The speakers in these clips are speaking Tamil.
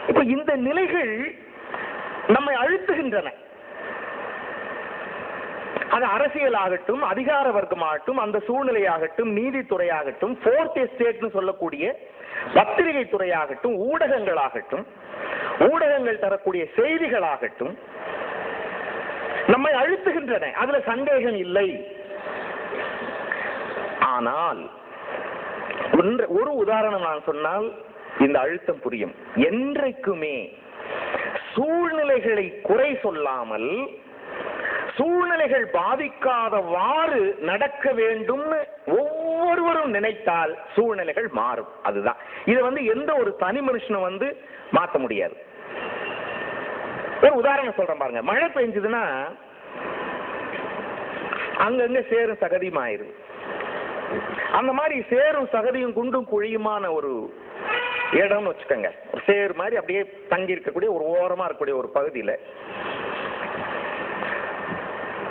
இப்ப இந்த நிலைகள் நம்மை அழுத்துகின்றன. அது அரசியலாகட்டும், அதிகார வர்க்கமாகட்டும், அந்த சூழ்நிலையாகட்டும், நீதித்துறையாகட்டும், போர்த் எஸ்டேட்னு சொல்லக்கூடிய பத்திரிகை துறையாகட்டும், ஊடகங்களாகட்டும், ஊடகங்கள் தரக்கூடிய செய்திகளாகட்டும் நம்மை அழுத்துகின்றன. அதுல சந்தேகம் இல்லை. ஆனால் ஒரு உதாரணம் நான் சொன்னால் இந்த அழுத்தம் புரியும். என்றைக்குமே சூழ்நிலைகளை குறை சொல்லாமல் சூழ்நிலைகள் பாதிக்காதவாறு நடக்க வேண்டும்னு ஒவ்வொருவரும் நினைத்தால் சூழ்நிலைகள் மாறும். அதுதான் இது எந்த ஒரு தனி மனுஷனும் மாற்ற முடியாது. ஒரு உதாரணம் சொல்றேன் பாருங்க. மழை பெஞ்சதுன்னா அங்கங்க சேரும் சகதியும் ஆயிரும். அந்த மாதிரி சேரும் சகதியும் குண்டும் குழியுமான ஒரு இடம்னு வச்சுக்கோங்க. சேரு மாதிரி அப்படியே தங்கி இருக்கக்கூடிய ஒரு ஓரமா இருக்கக்கூடிய ஒரு பகுதியில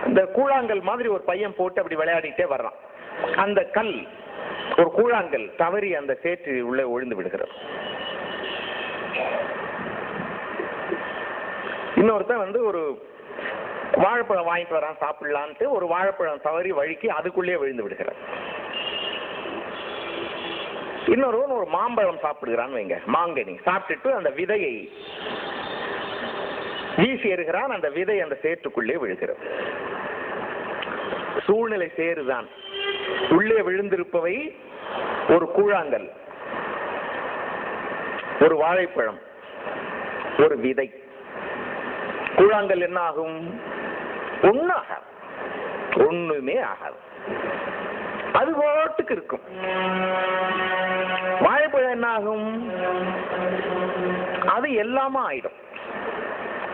இந்த கூழாங்கல் மாதிரி ஒரு பையன் போட்டு அப்படி விளையாடிட்டே வர்றான். அந்த கல் ஒரு கூழாங்கல் தவறி அந்த சேற்று உள்ள விழுந்து விடுகிறது. இன்னொருத்தன் ஒரு வாழைப்பழம் வாங்கிட்டு வரான் சாப்பிடலான்ட்டு, ஒரு வாழைப்பழம் தவறி வழுக்கி அதுக்குள்ளேயே விழுந்து விடுகிறார். இன்னொருவன் ஒரு மாம்பழம் சாப்பிடுகிறான்னு வைங்க, மாங்கனி சாப்பிட்டுட்டு அந்த விதையை வீசி எறிகிறான். அந்த விதை அந்த சேற்றுக்குள்ளே விழுகிறது. சூழ்நிலை சேருதான். உள்ளே விழுந்திருப்பவை ஒரு கூழாங்கல், ஒரு வாழைப்பழம், ஒரு விதை. கூழாங்கல் என்ன ஆகும்? ஒண்ணுமே ஆகாது. அது ஓட்டுக்கு இருக்கும். வாழைப்பழம் என்ன ஆகும்? அது எல்லாமே ஆயிடும்.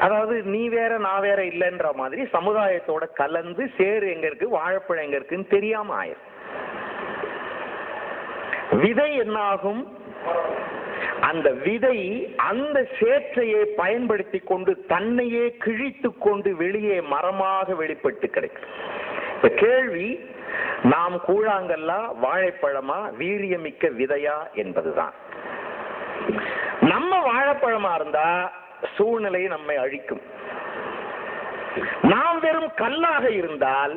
அதாவது நீ வேற நான் வேற இல்லைன்ற மாதிரி சமுதாயத்தோட கலந்து சேரு எங்க இருக்கு, வாழைப்பழம் எங்க இருக்குன்னு தெரியாம ஆயிடும். விதை என்ன ஆகும்? அந்த விதை அந்த சேற்றையே பயன்படுத்தி கொண்டு தன்னையே கிழித்து கொண்டு வெளியே மரமாக வெளிப்பட்டு கிடைக்கும். இப்ப கேள்வி, நாம் கூழாங்கல்லா வாழைப்பழமா வீரியமிக்க விதையா என்பதுதான். நம்ம வாழைப்பழமா இருந்தா சூழ்நிலை நம்மை அழிக்கும். நாம் வெறும் கல்லாக இருந்தால்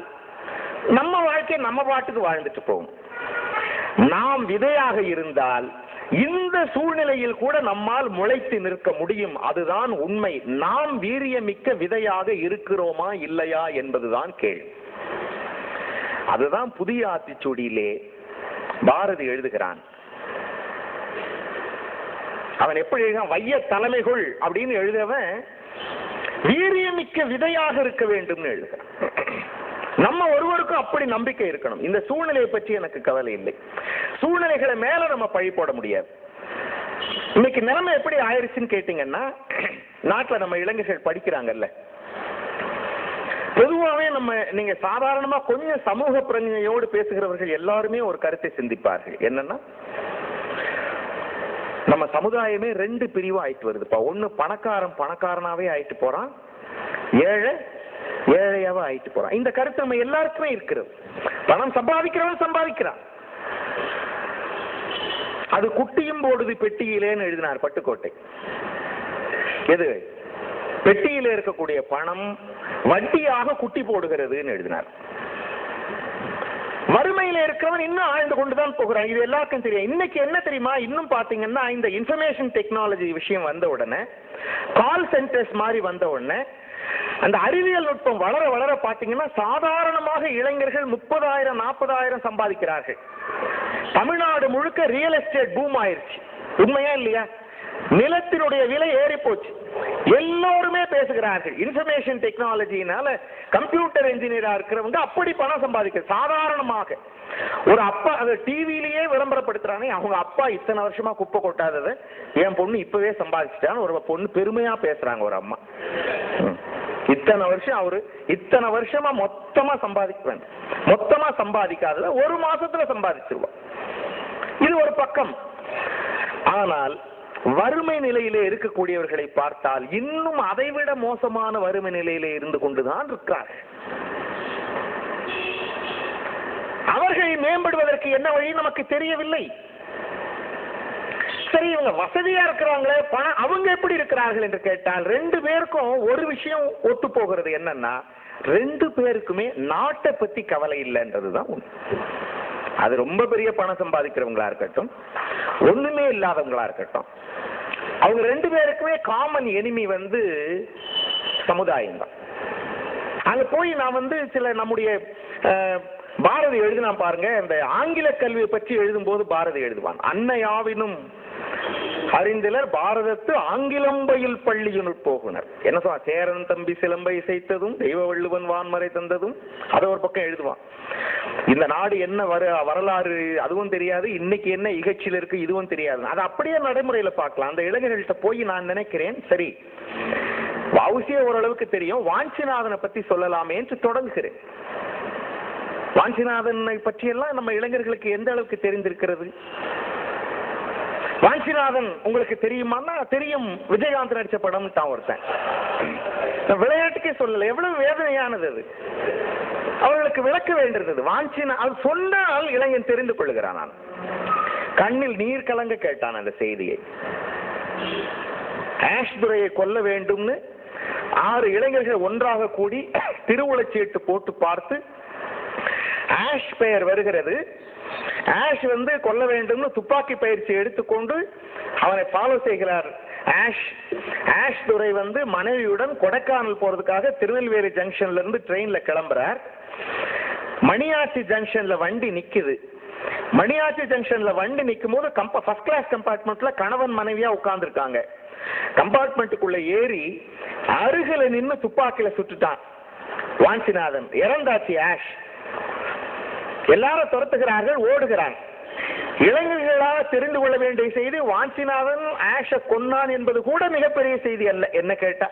நம்ம வாழ்க்கை நம்ம பாட்டுக்கு வாழ்ந்துட்டு போகும். நாம் விதையாக இருந்தால் இந்த சூழ்நிலையில் கூட நம்மால் முளைத்து நிற்க முடியும். அதுதான் உண்மை. நாம் வீரியமிக்க விதையாக இருக்கிறோமா இல்லையா என்பதுதான் கேள்வி. அதுதான் புதிய ஆத்திச்சூடியிலே பாரதி எழுதுகிறான். அவன் எப்படி எழுதுகிறான்? வைய தலைமைகள் அப்படின்னு எழுதவன் வீரியமிக்க விதையாக இருக்க வேண்டும் எழுதுகிறான். நம்ம ஒருவருக்கும் அப்படி நம்பிக்கை இருக்கணும். இந்த சூழ்நிலையை பற்றி எனக்கு கவலை இல்லை. சூழ்நிலைகளை மேல நம்ம பழி போட முடியாது. இன்னைக்கு நிலைமை எப்படி ஆயிடுச்சுன்னு கேட்டீங்கன்னா, நாட்டுல நம்ம இளைஞர்கள் படிக்கிறாங்கல்ல, பொதுவாகவே நீங்க சாதாரணமா கொஞ்சம் சமூக பிரஜையோடு பேசுகிறவர்கள் எல்லாருமே ஒரு கருத்தை சிந்திப்பார்கள். என்னன்னா, நம்ம சமுதாயமே ரெண்டு பிரிவா ஆயிட்டு வருதுப்பா. ஒண்ணு பணக்காரனாவே ஆயிட்டு போறான், ஏழையாவே ஆயிட்டு போறான். இந்த கருத்து நம்ம எல்லாருக்குமே இருக்கிறது. பணம் சம்பாதிக்கிறவன் சம்பாதிக்கிறான். அது குட்டியும் போடுது பெட்டியிலேன்னு எழுதினார் பட்டுக்கோட்டை. எது? பெட்டியில இருக்கக்கூடிய பணம் வட்டியாக குட்டி போடுகிறதுன்னு எழுதினார். வறுமையில இருக்கிறவன் இன்னும் ஆழ்ந்து கொண்டுதான் போகிறான். இது எல்லாருக்கும் தெரியும். இன்னைக்கு என்ன தெரியுமா? இன்னும் பாத்தீங்கன்னா, இந்த இன்ஃபர்மேஷன் டெக்னாலஜி விஷயம் வந்த உடனே, கால் சென்டர்ஸ் மாதிரி வந்த உடனே, அந்த அறிவியல் நுட்பம் வளர வளர பாத்தீங்கன்னா சாதாரணமாக இளைஞர்கள் 30,000 40,000 சம்பாதிக்கிறார்கள். தமிழ்நாடு முழுக்க ரியல் எஸ்டேட் பூம் ஆயிருச்சு. உண்மையா இல்லையா? நிலத்தினுடைய விலை ஏறி போச்சு. எல்லோருமே பேசுகிறார்கள். இன்ஃபர்மேஷன் டெக்னாலஜினால கம்ப்யூட்டர் இன்ஜினியரா இருக்கிறவங்க அப்படி பணம் சம்பாதிக்க சாதாரணமாக. ஒரு அப்பா அதை டிவிலேயே விளம்பரப்படுத்துறானே, அவங்க அப்பா இத்தனை வருஷமா குப்பை கொட்டாததை என் பொண்ணு இப்பவே சம்பாதிச்சிட்டான்னு ஒரு பொண்ணு பெருமையா பேசுறாங்க. ஒரு அம்மா இத்தனை வருஷமா மொத்தமா சம்பாதிக்க மொத்தமா சம்பாதிக்காதத ஒரு மாசத்துல சம்பாதிச்சிருவோம். இது ஒரு பக்கம். ஆனால் வறுமை நிலையிலே இருக்கக்கூடியவர்களை பார்த்தால் இன்னும் அதைவிட மோசமான வறுமை நிலையிலே இருந்து கொண்டுதான் இருக்கிறார்கள். அவர்கள் மேம்படுவதற்கு என்ன வழி நமக்கு தெரியவில்லை. சரி, இவங்க வசதியா இருக்கிறாங்களே, பணம், அவங்க எப்படி இருக்கிறார்கள் என்று கேட்டால் ரெண்டு பேருக்கும் ஒரு விஷயம் ஒத்து போகிறது. என்னன்னா, ரெண்டு பேருக்குமே நாட்டை பத்தி கவலை இல்லைன்றதுதான் உண்மை. அது ரொம்ப பெரிய பணம் சம்பாதிக்கிறவங்களா இருக்கட்டும், ஒண்ணுமே இல்லாதவங்களா இருக்கட்டும், அவங்க ரெண்டு பேருக்குமே காமன் எனிமி சமுதாயம் தான். அங்க போய் நான் சில நம்முடைய பாரதி எழுதினா பாருங்க, இந்த ஆங்கில கல்வியை பற்றி எழுதும் போது பாரதி எழுதுவான், அன்னையாவினும் அறிந்திலர் பாரதத்து ஆங்கிலம்பையில் பள்ளியுனுள் போகுனர். என்ன சொல்ல, சேரன் தம்பி சிலம்பை இசைத்ததும் தெய்வ வள்ளுவன் வான்மறை தந்ததும், அதை ஒரு பக்கம் எழுதுவான். இந்த நாடு என்ன வரலாறு அதுவும் தெரியாது, இன்னைக்கு என்ன இகழ்ச்சியில் இருக்கு இதுவும் தெரியாது. அது அப்படியே நடைமுறையில பார்க்கலாம். அந்த இளைஞர்கள்ட்ட போய் நான் நினைக்கிறேன், சரி வவுசிய ஓரளவுக்கு தெரியும், வாஞ்சிநாதனை பத்தி சொல்லலாமே என்று தொடங்குகிறேன். வாஞ்சிநாதனை பற்றியெல்லாம் நம்ம இளைஞர்களுக்கு எந்த அளவுக்கு தெரிந்திருக்கிறது? வாஞ்சிநாதன் உங்களுக்கு தெரியுமான்னா தெரியும், விஜயகாந்த் நடிச்ச படம் தான் ஒருத்தன். விளையாட்டுக்கே சொல்லல, எவ்வளவு வேதனையானது அது. அவர்களுக்கு விளக்க வேண்டியது வாஞ்சினா, அது சொன்னால் இளைஞன் தெரிந்து கொள்ளுகிறான். நான் கண்ணில் நீர் கலங்க கேட்டான் அந்த செய்தியை. ஆஷ்துரையை கொல்ல வேண்டும்னு 6 இளைஞர்கள் ஒன்றாக கூடி திருவுளச்சீட்டு போட்டு பார்த்து, ஆஷ் பெயர் வருகிறது, ஆஷ் கொல்ல வேண்டும் துப்பாக்கி பயிற்சி எடுத்துக்கொண்டு அவனை ஃபாலோ செய்கிறார். ஆஷ் துரை மனைவியுடன் கொடைக்கானல் போறதுக்காக திருநெல்வேலி ஜங்ஷன்ல இருந்து ட்ரெயின்ல கிளம்புறார். மணியாச்சி ஜங்ஷன்ல வண்டி நிக்குது. மணியாச்சி ஜங்ஷன்ல வண்டி நிக்கும் போது ஃபர்ஸ்ட் கிளாஸ் கம்பார்ட்மெண்ட்ல கணவன் மனைவியா உட்கார்ந்து இருக்காங்க. கம்பார்ட்மெண்ட்டுக்குள்ள ஏறி அருகில நின்று துப்பாக்கியில சுட்டுட்டான் வாஞ்சிநாதன். இறந்தாச்சு ஆஷ். எல்லாரும் துரத்துகிறார்கள், ஓடுகிறான். இளைஞர்களாக தெரிந்து கொள்ள வேண்டிய செய்தி, வாஞ்சிநாதன் ஆஷ கொன்னான் என்பது கூட மிகப்பெரிய செய்தி அல்ல. என்ன கேட்டா,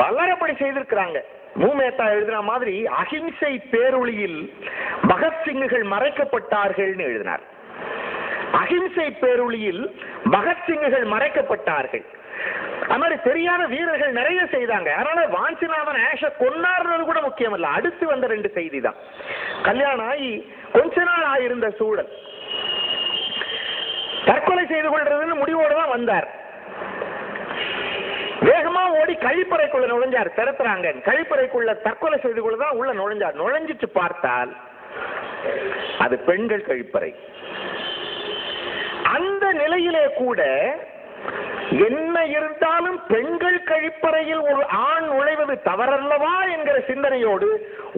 பலர் அப்படி செய்திருக்கிறாங்க. மூமேத்தா எழுதின மாதிரி அஹிம்சை பேரொளியில் பகத்சிங்குகள் மறைக்கப்பட்டார்கள் எழுதினார். அஹிம்சை பேரொளியில் பகத்சிங்குகள் மறைக்கப்பட்டார்கள். அது மாதிரி தெரியாத வீரர்கள் நிறைய செய்தாங்க. அதனால வாஞ்சிநாதன் ஆஷ கொன்னார்ன்றது கூட முக்கியம் இல்ல. அடுத்து வந்த 2 செய்தி தான். கல்யாணம் ஆகி கொஞ்ச நாள் ஆயிருந்த சூழல், தற்கொலை செய்து கொள்றதுன்னு முடிவோடு தான் வந்தார். வேகமா ஓடி கழிப்பறைக்குள்ள நுழைஞ்சார். திறத்துறாங்க, கழிப்பறைக்குள்ள தற்கொலை செய்து கொள்ளதான் உள்ள நுழைஞ்சார். நுழைஞ்சிட்டு பார்த்தால் அது பெண்கள் கழிப்பறை. அந்த நிலையிலே கூட என்ன இருந்தாலும் பெண்கள் கழிப்பறையில் ஒரு ஆண் நுழைவது தவறல்லவா என்கிற சிந்தனையோடு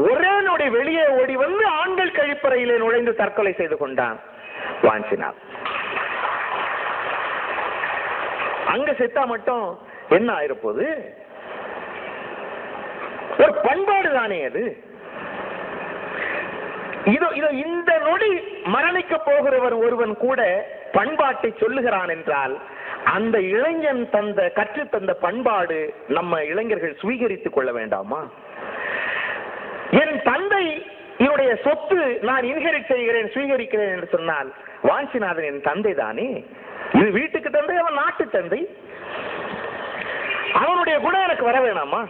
ஒரே நொடி வெளியே ஓடி ஆண்கள் கழிப்பறையிலே நுழைந்து தற்கொலை செய்து கொண்டான் வாஞ்சிநாதன். அங்க செத்தா மட்டும் என்ன ஆயிருப்போது? ஒரு பண்பாடு தானே அது. இந்த நொடி மரணிக்க போகிறவர் ஒருவன் கூட பண்பாட்டை சொல்லுகிறான் என்றால், அந்த இளைஞன் கற்றுத்தந்த பண்பாடு நம்ம இளைஞர்கள் சுவீகரித்துக் கொள்ள வேண்டாமா? என் தந்தை என்னுடைய சொத்து நான் இன்ஹெரிட் செய்கிறேன், சுவீகரிக்கிறேன் என்று சொன்னால், வாஞ்சிநாதன் என் தந்தை தானே. இது வீட்டுக்கு தந்தை, அவன் நாட்டு தந்தை. அவனுடைய குணம் எனக்கு வர வேணாமா?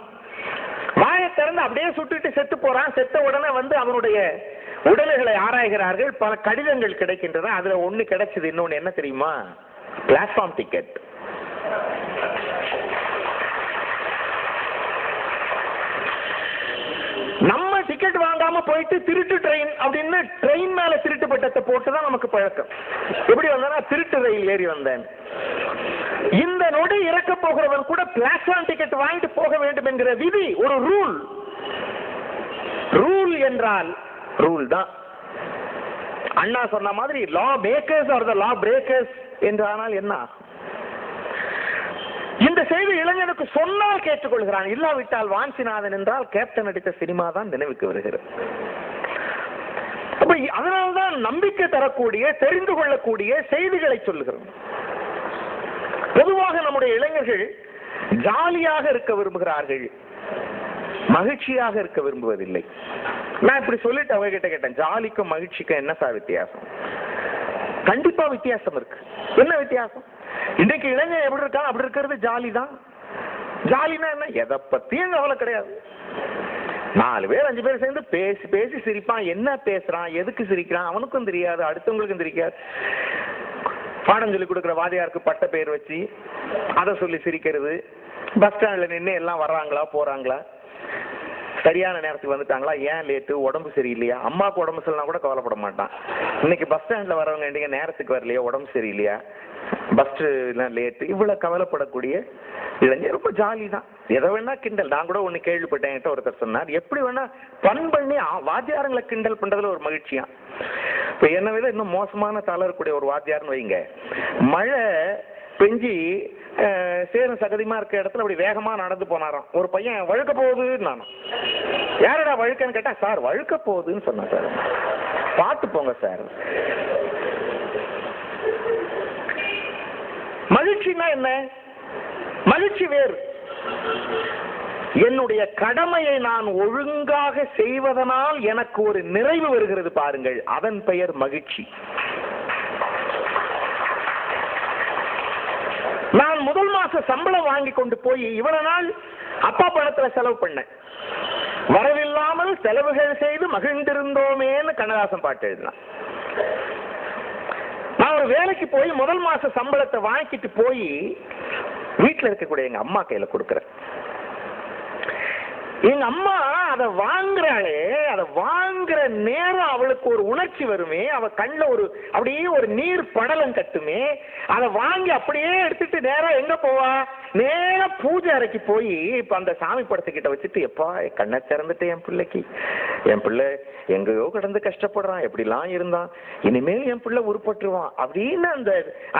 வாயை திறந்து அப்படியே சுட்டுட்டு செத்து போறான். செத்த உடனே அவனுடைய உடல்களை ஆராய்கிறார்கள். பல கடிதங்கள் கிடைக்கின்றன. அதுல ஒண்ணு கிடைச்சது. இன்னொன்னு என்ன தெரியுமா? Platform ticket. நம்ம டிக்கெட் வாங்காம போயிட்டு திருட்டு ட்ரெயின் அப்படின்னு ட்ரெயின் மேல திருட்டு பட்டத்தை போட்டுதான் நமக்கு பழக்கம். எப்படி வந்தா திருட்டு ரயில் ஏறி வந்தேன். இந்த நொடி இறக்க போகிறவன் கூட பிளாட்ஃபார்ம் டிக்கெட் வாங்கிட்டு போக வேண்டும் என்கிற விதி, ஒரு ரூல். ரூல் என்றால் ரூல் தான். அண்ணா சொன்ன மாதிரி law makers are the law breakers என்றானால் என்ன? இந்த செய்தி இளைஞனுக்கு சொன்னால் கேட்டுக்கொள்கிறான். இல்லாவிட்டால் வாஞ்சிநாதன் என்றால் கேப்டன் நடித்த சினிமா தான் நினைவுக்கு வருகிறது. அதனால்தான் நம்பிக்கை தரக்கூடிய, தெரிந்து கொள்ளக்கூடிய செய்திகளை சொல்லுகிறோம். பொதுவாக நம்முடைய இளைஞர்கள் ஜாலியாக இருக்க விரும்புகிறார்கள், மகிழ்ச்சியாக இருக்க விரும்புவதில்லை. நான் இப்படி சொல்லிட்டு அவங்க கிட்ட கேட்டேன், ஜாலிக்கும் மகிழ்ச்சிக்கும் என்ன சார் வித்தியாசம்? கண்டிப்பா வித்தியாசம் இருக்கு. என்ன வித்தியாசம்? இன்னைக்கு இளைஞர் எப்படி இருக்கா அப்படி இருக்கிறது ஜாலி தான். ஜாலினா என்ன? எதை பத்தியும் கவலை கிடையாது. 4 பேர் 5 பேர் சேர்ந்து பேசி பேசி சிரிப்பான். என்ன பேசுறான், எதுக்கு சிரிக்கிறான் அவனுக்கும் தெரியாது, அடுத்தவங்களுக்கும் தெரியாது. பாடம் சொல்லி கொடுக்குற வாதியாருக்கு பட்ட பேர் வச்சு அதை சொல்லி சிரிக்கிறது, பஸ் ஸ்டாண்ட்ல நின்று எல்லாம் வர்றாங்களா போறாங்களா, சரியான நேரத்துக்கு வந்துட்டாங்களா, ஏன் லேட்டு, உடம்பு சரியில்லையா, அம்மாவுக்கு உடம்பு சரியில்லைனா கூட கவலைப்பட மாட்டான். இன்னைக்கு பஸ் ஸ்டாண்ட்ல வரவங்க நீங்க நேரத்துக்கு வரலையா, உடம்பு சரியில்லையா, பஸ் லேட்டு, இவ்வளவு கவலைப்படக்கூடிய இளைஞர் ரொம்ப ஜாலி தான். எதை வேணா கிண்டல். நான் கூட ஒண்ணு கேள்விப்பட்டேன், ஒருத்தர் சொன்னார், எப்படி வேணா பண் பண்ணி வாத்தியாரங்களை கிண்டல் பண்றதுல ஒரு மகிழ்ச்சியா. இப்ப என்ன விட இன்னும் மோசமான தளரக்கூடிய ஒரு வாத்தியார்னு வைங்க, மழை பெஞ்சி சேரும் சகதியமா இருக்க இடத்துல அப்படி வேகமா நடந்து போனாராம். ஒரு பையன் வழுக்க போகுதுன்னு நானும், யாரடா வழுக்கன்னு கேட்டா, சார் வழுக்க போகுதுன்னு சொன்னா. சார் பார்த்து போங்க சார். மகிழ்ச்சினா என்ன? மகிழ்ச்சி வேறு. என்னுடைய கடமையை நான் ஒழுங்காக செய்வதனால் எனக்கு ஒரு நிறைவு வருகிறது பாருங்கள், அதன் பெயர் மகிழ்ச்சி. நான் முதல் மாச சம்பளம் வாங்கி கொண்டு போய் இவ்வளவு நாள் அப்பா பணத்துல செலவு பண்ணேன், வரவில்லாமல் செலவுகள் செய்து மகிழ்ந்திருந்தோமேன்னு கண்ணதாசன் பாட்டு எழுதினான். நான் ஒரு வேலைக்கு போய் முதல் மாச சம்பளத்தை வாங்கிட்டு போய் வீட்டுல இருக்கக்கூடிய எங்க அம்மா கையில கொடுக்கறேன். எங்க அம்மா அதை வாங்குறாளே, அதை வாங்குற நேரம் அவளுக்கு ஒரு உணர்ச்சி வருமே, அவ கண்ணுல ஒரு அப்படியே ஒரு நீர் படலம் கட்டுமே. அதை வாங்கி அப்படியே எடுத்துட்டு நேரா எங்க போவா, நேரா பூஜை அறைக்கு போய் இப்ப அந்த சாமி படத்துக்கிட்ட வச்சுட்டு, எப்பா கண்ணை திறந்துட்டு என் பிள்ளை எங்கேயோ கிடந்து கஷ்டப்படுறான், எப்படிலாம் இருந்தான், இனிமேல் என் பிள்ளை உருப்பட்டுருவான் அப்படின்னு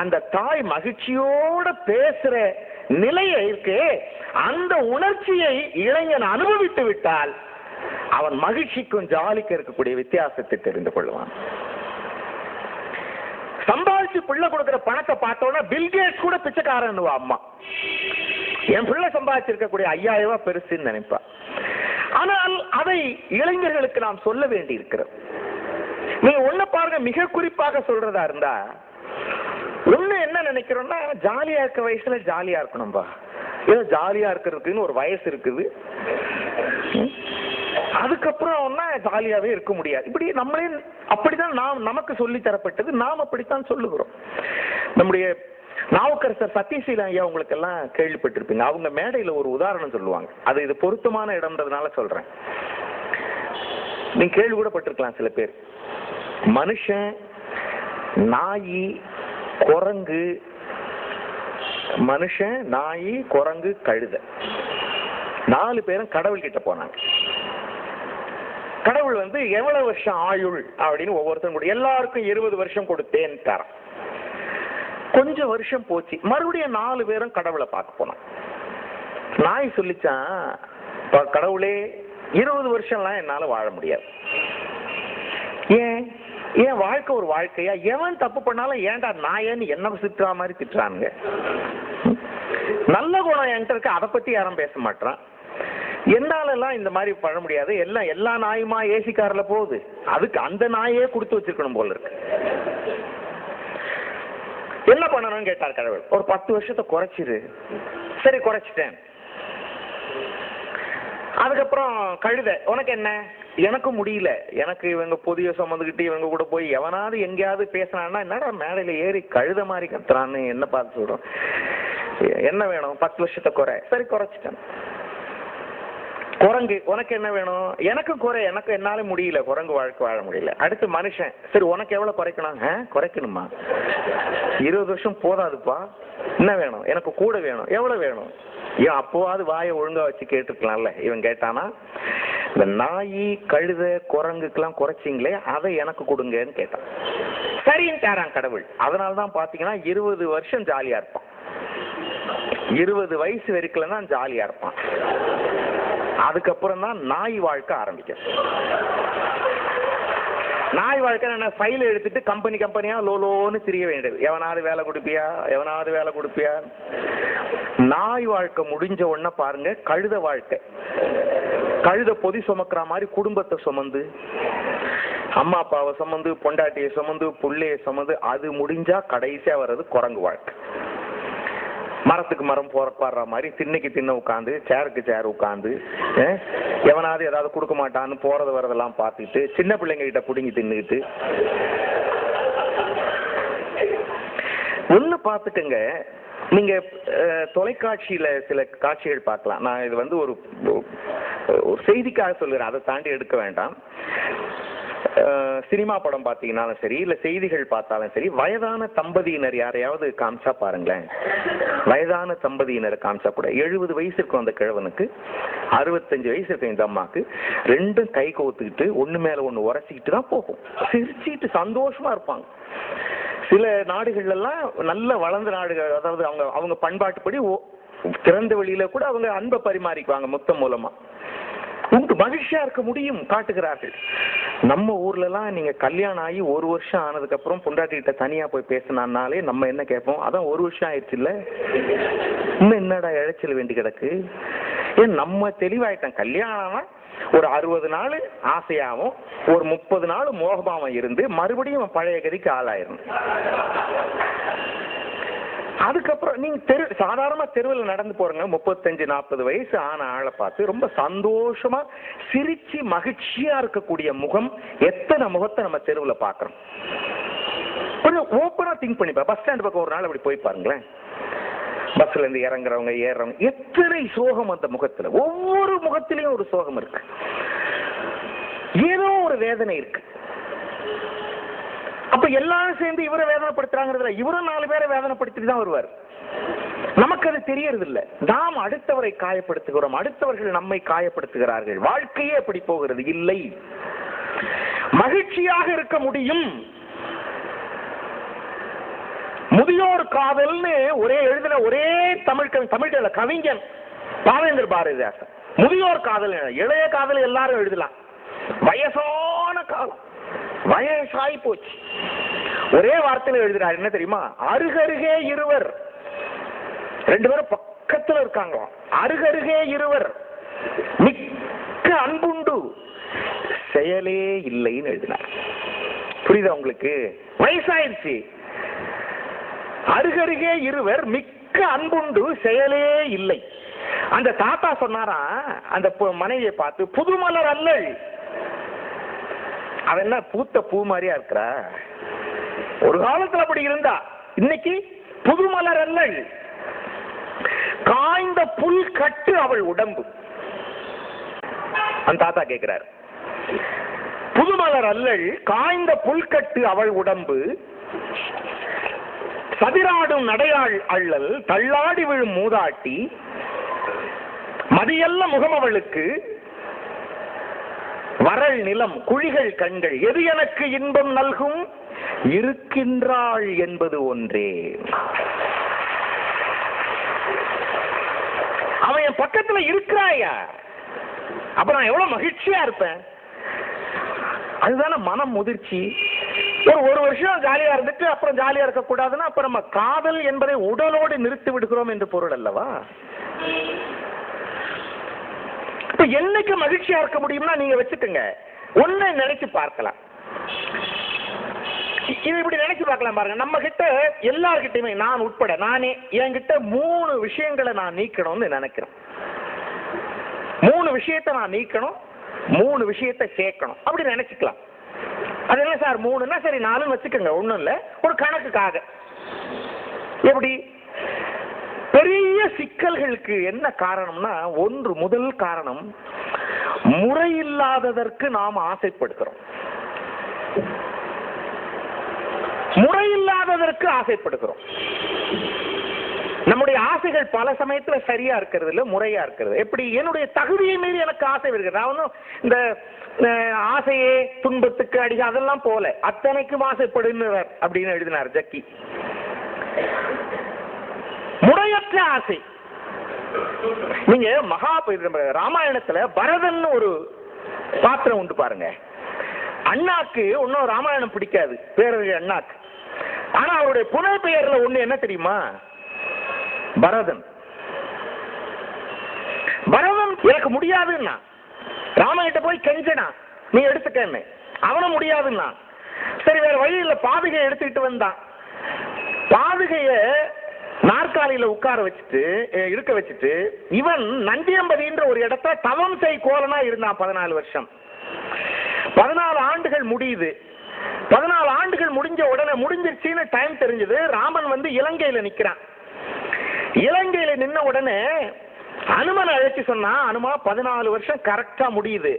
அந்த தாய் மகிழ்ச்சியோட பேசுற நிலையை இருக்கு. அந்த உணர்ச்சியை இளைஞன் அனுபவித்து விட்டால் அவன் மகிழ்ச்சிக்கும் ஜாலிக்கு இருக்கக்கூடிய வித்தியாசத்தை தெரிந்து கொள்வான். சம்பாதிச்சு பிள்ளை கொடுக்கிற பணத்தை பார்த்தோன்னா பில்கேட்ஸ் கூட பிச்சைக்காரன் அம்மா. என் பிள்ளை சம்பாதிச்சிருக்கக்கூடிய 5000 ரூபாய் பெருசுன்னு நினைப்பா. ஆனால் அதை இளைஞர்களுக்கு நாம் சொல்ல வேண்டி இருக்கிறது. நீங்க ஒண்ணு பாருங்க, மிக குறிப்பாக சொல்றதா இருந்தா, ஒண்ணு என்ன நினைக்கிறோம்னா, ஜாலியா இருக்க வயசுல ஜாலியா இருக்கணும்பா, ஏதோ ஜாலியா இருக்கிறதுக்குன்னு ஒரு வயசு இருக்குது, அதுக்கப்புறம் ஜாலியாவே இருக்க முடியாது. இப்படி நம்மளே அப்படிதான் நமக்கு சொல்லி தரப்பட்டது, நாம் அப்படித்தான் சொல்லுகிறோம். நம்முடைய நாவுக்கரசர் சத்யசீல ஐயா உங்களுக்கு எல்லாம் கேள்விப்பட்டிருப்பீங்க. அவங்க மேடையில ஒரு உதாரணம் சொல்லுவாங்க, அது இது பொருத்தமான இடம்ன்றதுனால சொல்றேன். நீங்க கேள்வி கூட பட்டிருக்கலாம் சில பேர். மனுஷன், நாய், குரங்கு, மனுஷன், நாய், குரங்கு, கழுதை, 4 பேரும் கடவுள் கிட்ட போனாங்க. கடவுள் எவ்வளவு வருஷம் ஆயுள் அப்படின்னு ஒவ்வொருத்தரும் கூட, எல்லாருக்கும் 20 வருஷம் கொடுத்தேன்னு தரேன். கொஞ்சம் வருஷம் போச்சு, மறுபடியும் 4 பேரும் கடவுளை பார்க்க போனான். நாய் சொல்லிச்சான், கடவுளே 20 வருஷம்லாம் என்னால வாழ முடியாது. ஏன் வாழ்க்கை ஒரு வாழ்க்கையா? எவன் தப்பு பண்ணாலும் ஏன்டா நாயன்னு என்ன திட்டுற மாதிரி திட்டுறானுங்க. நல்ல குணம் என்கிட்ட இருக்கு, அதை பத்தி யாரும் பேச மாட்டான். என்னால எல்லாம் இந்த மாதிரி பண்ண முடியாது, எல்லா நாயுமா ஏசி கார்ல போகுது, அதுக்கு அந்த நாயே கொடுத்து வச்சிருக்கணும் போல இருக்கு. என்ன பண்ணணும்னு கேட்டார் கடவுள். ஒரு 10 வருஷத்தை குறைச்சிரு. சரி குறைச்சிட்டேன். அதுக்கப்புறம் கழுதை, உனக்கு என்ன? எனக்கும் முடியல, எனக்கு இவங்க பொதிய சுமந்துக்கிட்டு இவங்க கூட போய் எவனாவது எங்கேயாவது பேசினான்னா, என்னடா மேடையில ஏறி கழுத மாதிரி கத்துறான்னு என்ன பார்த்து சொல்றோம். என்ன வேணும்? 10 வருஷத்தை குறை. சரி குறைச்சிட்டேன். குரங்கு, உனக்கு என்ன வேணும்? எனக்கும் குறை, எனக்கு என்னால முடியல, குரங்கு வாழ்க்கை வாழ முடியல. அடுத்து மனுஷன், சரி உனக்கு எவ்வளவு குறைக்கணும்? குறைக்கணுமா? 20 வருஷம் போதாதுப்பா, என்ன வேணும்? எனக்கு கூட வேணும். எவ்வளவு வேணும்? ஏன் அப்போவாது வாயை ஒழுங்கா வச்சு கேட்டுக்கலாம்ல. இவன் கேட்டானா, இந்த நாய், கழுத, குரங்குக்கெல்லாம் குறைச்சிங்களே, அதை எனக்கு கொடுங்கன்னு கேட்டான். சரின்னு கேறான் கடவுள். அதனாலதான் பாத்தீங்கன்னா 20 வருஷம் ஜாலியா இருப்பான். 20 வயசு வரைக்கும் தான் ஜாலியா இருப்பான். அதுக்கப்புறம் தான் நாய் வாழ்க்கை ஆரம்பிக்கும். நாய் வாழ்க்கை என்ன, ஃபைல் எடுத்துட்டு கம்பெனியா லோலோன்னு திரிய வேண்டியது. எவனாவது வேலை கொடுப்பியா. நாய் வாழ்க்கை முடிஞ்ச உடனே பாருங்க கழுத வாழ்க்கை. கழுத பொதி சுமக்கிற மாதிரி குடும்பத்தை சுமந்து, அம்மா அப்பாவை சுமந்து, பொண்டாட்டியை சுமந்து, புள்ளையை சுமந்து, அது முடிஞ்சா கடைசியா வர்றது குரங்கு வாழ்க்கை. மரத்துக்கு மரம் போறப்பாடுற மாதிரி திண்ணைக்கு தின்ன உட்காந்து, சேருக்கு சேர் உட்காந்து, எவனாவது ஏதாவது கொடுக்க மாட்டான்னு போறது வரதெல்லாம் பார்த்துட்டு, சின்ன பிள்ளைங்க கிட்ட புடுங்கி தின்னுக்கிட்டு, ஒண்ணு பார்த்துட்டுங்க, நீங்க தொலைக்காட்சியில சில காட்சிகள் பார்க்கலாம். நான் இது வந்து ஒரு செய்திக்காக சொல்லுறேன், அதை தாண்டி எடுக்க வேண்டாம். சினிமா படம் பார்த்தீங்கன்னாலும் சரி, இல்ல செய்திகள் பார்த்தாலும் சரி, வயதான தம்பதியினர் யாரையாவது காமிச்சா பாருங்களேன். வயதான தம்பதியினர் காமிச்சா கூட 70 வயசு இருக்கும் அந்த கிழவனுக்கு, 65 வயசு இருக்கும் இந்த அம்மாக்கு. ரெண்டும் கை கோத்துக்கிட்டு ஒண்ணு மேல ஒண்ணு உரசிக்கிட்டு தான் போகும், சிரிச்சுட்டு சந்தோஷமா இருப்பாங்க. சில நாடுகள் எல்லாம் நல்ல வளர்ந்த நாடுகள், அதாவது அவங்க பண்பாட்டுப்படி திறந்த வெளியில கூட அவங்க அன்பை பரிமாறிக்குவாங்க முத்தம் மூலமா. மகிழ்ச்சியா இருக்க முடியும் காட்டுகிறார்கள். நம்ம ஊர்ல எல்லாம் நீங்க கல்யாணம் ஆகி 1 வருஷம் ஆனதுக்கு அப்புறம் பொண்டாட்டிகிட்ட தனியா போய் பேசினாலே நம்ம என்ன கேட்போம், அதான் 1 வருஷம் ஆயிடுச்சு இல்ல, இன்னும் என்னடா இழைச்சல் வேண்டி கிடக்கு. ஏன் நம்ம தெளிவாயிட்டோம், கல்யாணம் ஒரு 60 நாள் ஆசையாவும் ஒரு 30 நாள் மோகமாவும் இருந்து மறுபடியும் பழைய கதிக்கு ஆளாயிரும். அதுக்கப்புறம் நீங்க சாதாரண தெருவில் நடந்து போறங்க, 35-40 வயசு ஆன ஆளை பார்த்து ரொம்ப சந்தோஷமா சிரிச்சு மகிழ்ச்சியா இருக்கக்கூடிய முகம், எத்தனை முகத்தை நம்ம தெருவில் பாக்குறோம். கொஞ்சம் ஓப்பனா திங்க் பண்ணி பஸ் ஸ்டாண்ட் பக்கம் ஒரு நாள் அப்படி போய் பாருங்களேன். பஸ்ல இருந்து இறங்குறவங்க ஏறவங்க, எத்தனை சோகம் அந்த முகத்துல. ஒவ்வொரு முகத்திலையும் ஒரு சோகம் இருக்கு, ஏதோ ஒரு வேதனை இருக்கு. அப்ப எல்லாரும் சேர்ந்து இவரை வேதனைப்படுத்துறாங்க, இவரும் 4 பேரை வேதனைப்படுத்திட்டு தான் வருவார். நமக்கு அது தெரியறது இல்ல. நாம் அடுத்தவரை காயப்படுத்துகிறோம், அடுத்தவர்கள் நம்மை காயப்படுத்துகிறார்கள். வாழ்க்கையே அப்படி போகிறது இல்லை. மகிழ்ச்சியாக இருக்க முடியும். முதியோர் காதல்னு எழுதின ஒரே தமிழ் கவிஞன் பாவேந்தர் பாரதிதாசன். முதியோர் காதல், இளைய காதல் எல்லாரும் எழுதலாம். வயசான காலம், வயசாகி போச்சு, ஒரே வார்த்தையில எழுதுறாரு. என்ன தெரியுமா? அருகருகே இருவர், 2 பேரும் பக்கத்துல இருக்காங்க, அருகருகே இருவர், மிக்க அன்புண்டு, செயலே இல்லைன்னு எழுதினார். புரியுதா உங்களுக்கு? வயசாயிருச்சு, அருகருகே இருவர், மிக்க அன்புண்டு, செயலே இல்லை. அந்த தாத்தா சொன்னாரா அந்த மனைவியை பார்த்து, புதுமலர் அல்லள். அவன் என்ன பூத்த பூ மாதிரியா இருக்கிறா? ஒரு காலத்துல அப்படி இருந்தா, இன்னைக்கு புதுமலர் அல்லள், காய்ந்த புல் கட்டு அவள் உடம்பு. அந்த தாத்தா கேட்கிறார், புதுமலர் அல்லள், காய்ந்த புல்கட்டு அவள் உடம்பு, சதிராடும் நடையாள் அள்ளல், தள்ளாடி விழும் மூதாட்டி, மதியல்ல முகமவளுக்கு, வரல் நிலம் குழிகள் கண்கள், எது எனக்கு இன்பம் நல்கும், இருக்கின்றாள் என்பது ஒன்றே. அவன் என் பக்கத்துல இருக்கிறாயா, அப்ப நான் எவ்வளவு மகிழ்ச்சியா இருப்பேன். அதுதானே மனம் முதிர்ச்சி. ஒரு வருஷம் ஜாலியா இருந்துட்டு அப்புறம் ஜாலியா இருக்க கூடாதுன்னா அப்ப நம்ம காதல் என்பதை உடலோடு நிறுத்தி விடுகிறோம் என்று பொருள் அல்லவா? இப்ப என்னைக்கு மகிழ்ச்சியா இருக்க முடியும்னா நீங்க வச்சுக்கோங்க, ஒன்ன நினைச்சு பார்க்கலாம். இது இப்படி நினைச்சு பார்க்கலாம் பாருங்க. நம்ம கிட்ட எல்லார்கிட்டயுமே, நான் உட்பட, நானே என்கிட்ட 3 விஷயங்களை நான் நீக்கணும்னு நினைக்கிறேன். 3 விஷயத்தை நான் நீக்கணும், 3 விஷயத்தை சேர்க்கணும் அப்படி நினைச்சுக்கலாம். அது என்ன சார் 3ன்னா சரி 4 வச்சுக்கோங்க, ஒண்ணும் இல்ல, ஒரு கணக்குக்காக. எப்படி? பெரிய சிக்கல்களுக்கு என்ன காரணம்னா, முதல் காரணம், முறையில்லாததற்கு நாம் ஆசைப்படுகிறோம். முறையில்லாததற்கு ஆசைப்படுகிறோம். நம்முடைய ஆசைகள் பல சமயத்துல சரியா இருக்கிறது இல்ல, முறையா இருக்கிறது. எப்படி? என்னுடைய தகுதியை மீறி எனக்கு ஆசை வருகிறது. நான் ஒன்னும் இந்த ஆசையே துன்பத்துக்கு அடிக்க அதெல்லாம் போல, அத்தனைக்கும் ஆசைப்படுகிறார் அப்படின்னு எழுதினார் ஜக்கி. முறையற்ற ஆசை. நீங்க ராமாயணத்துல பரதன் ஒரு பாத்திரம் உண்டு பாருங்க. அண்ணாக்கு ஒன்னும் ராமாயணம் பிடிக்காது, பேரறிஞ அண்ணாக்கு. ஆனா அவருடைய புனை பெயர்ல ஒண்ணு என்ன தெரியுமா? பரதன். பரதன் எனக்கு முடியாதுன்னா ராமகிட்ட போய் கெஞ்சனா, நீ எடுத்துக்கன்னு. அவனும் முடியாதுன்னா சரி வேற வழி இல்ல, பாதுகை எடுத்துக்கிட்டு வந்தான். பாதுகைய நாற்காலியில உட்கார வச்சுட்டு இருக்க வச்சுட்டு இவன் நந்தியம்பதின்ற ஒரு இடத்த தவம் செய் கோலனா இருந்தான் 14 வருஷம். 14 ஆண்டுகள் முடியுது. 14 ஆண்டுகள் முடிஞ்ச உடனே முடிஞ்சிருச்சுன்னு டைம் தெரிஞ்சது. ராமன் வந்து இலங்கையில நிக்கிறான். இலங்கையில நின்ன உடனே அனுமன் அழைச்சி சொன்னா, அனுமா 14 வருஷம் கரெக்டா முடியுது,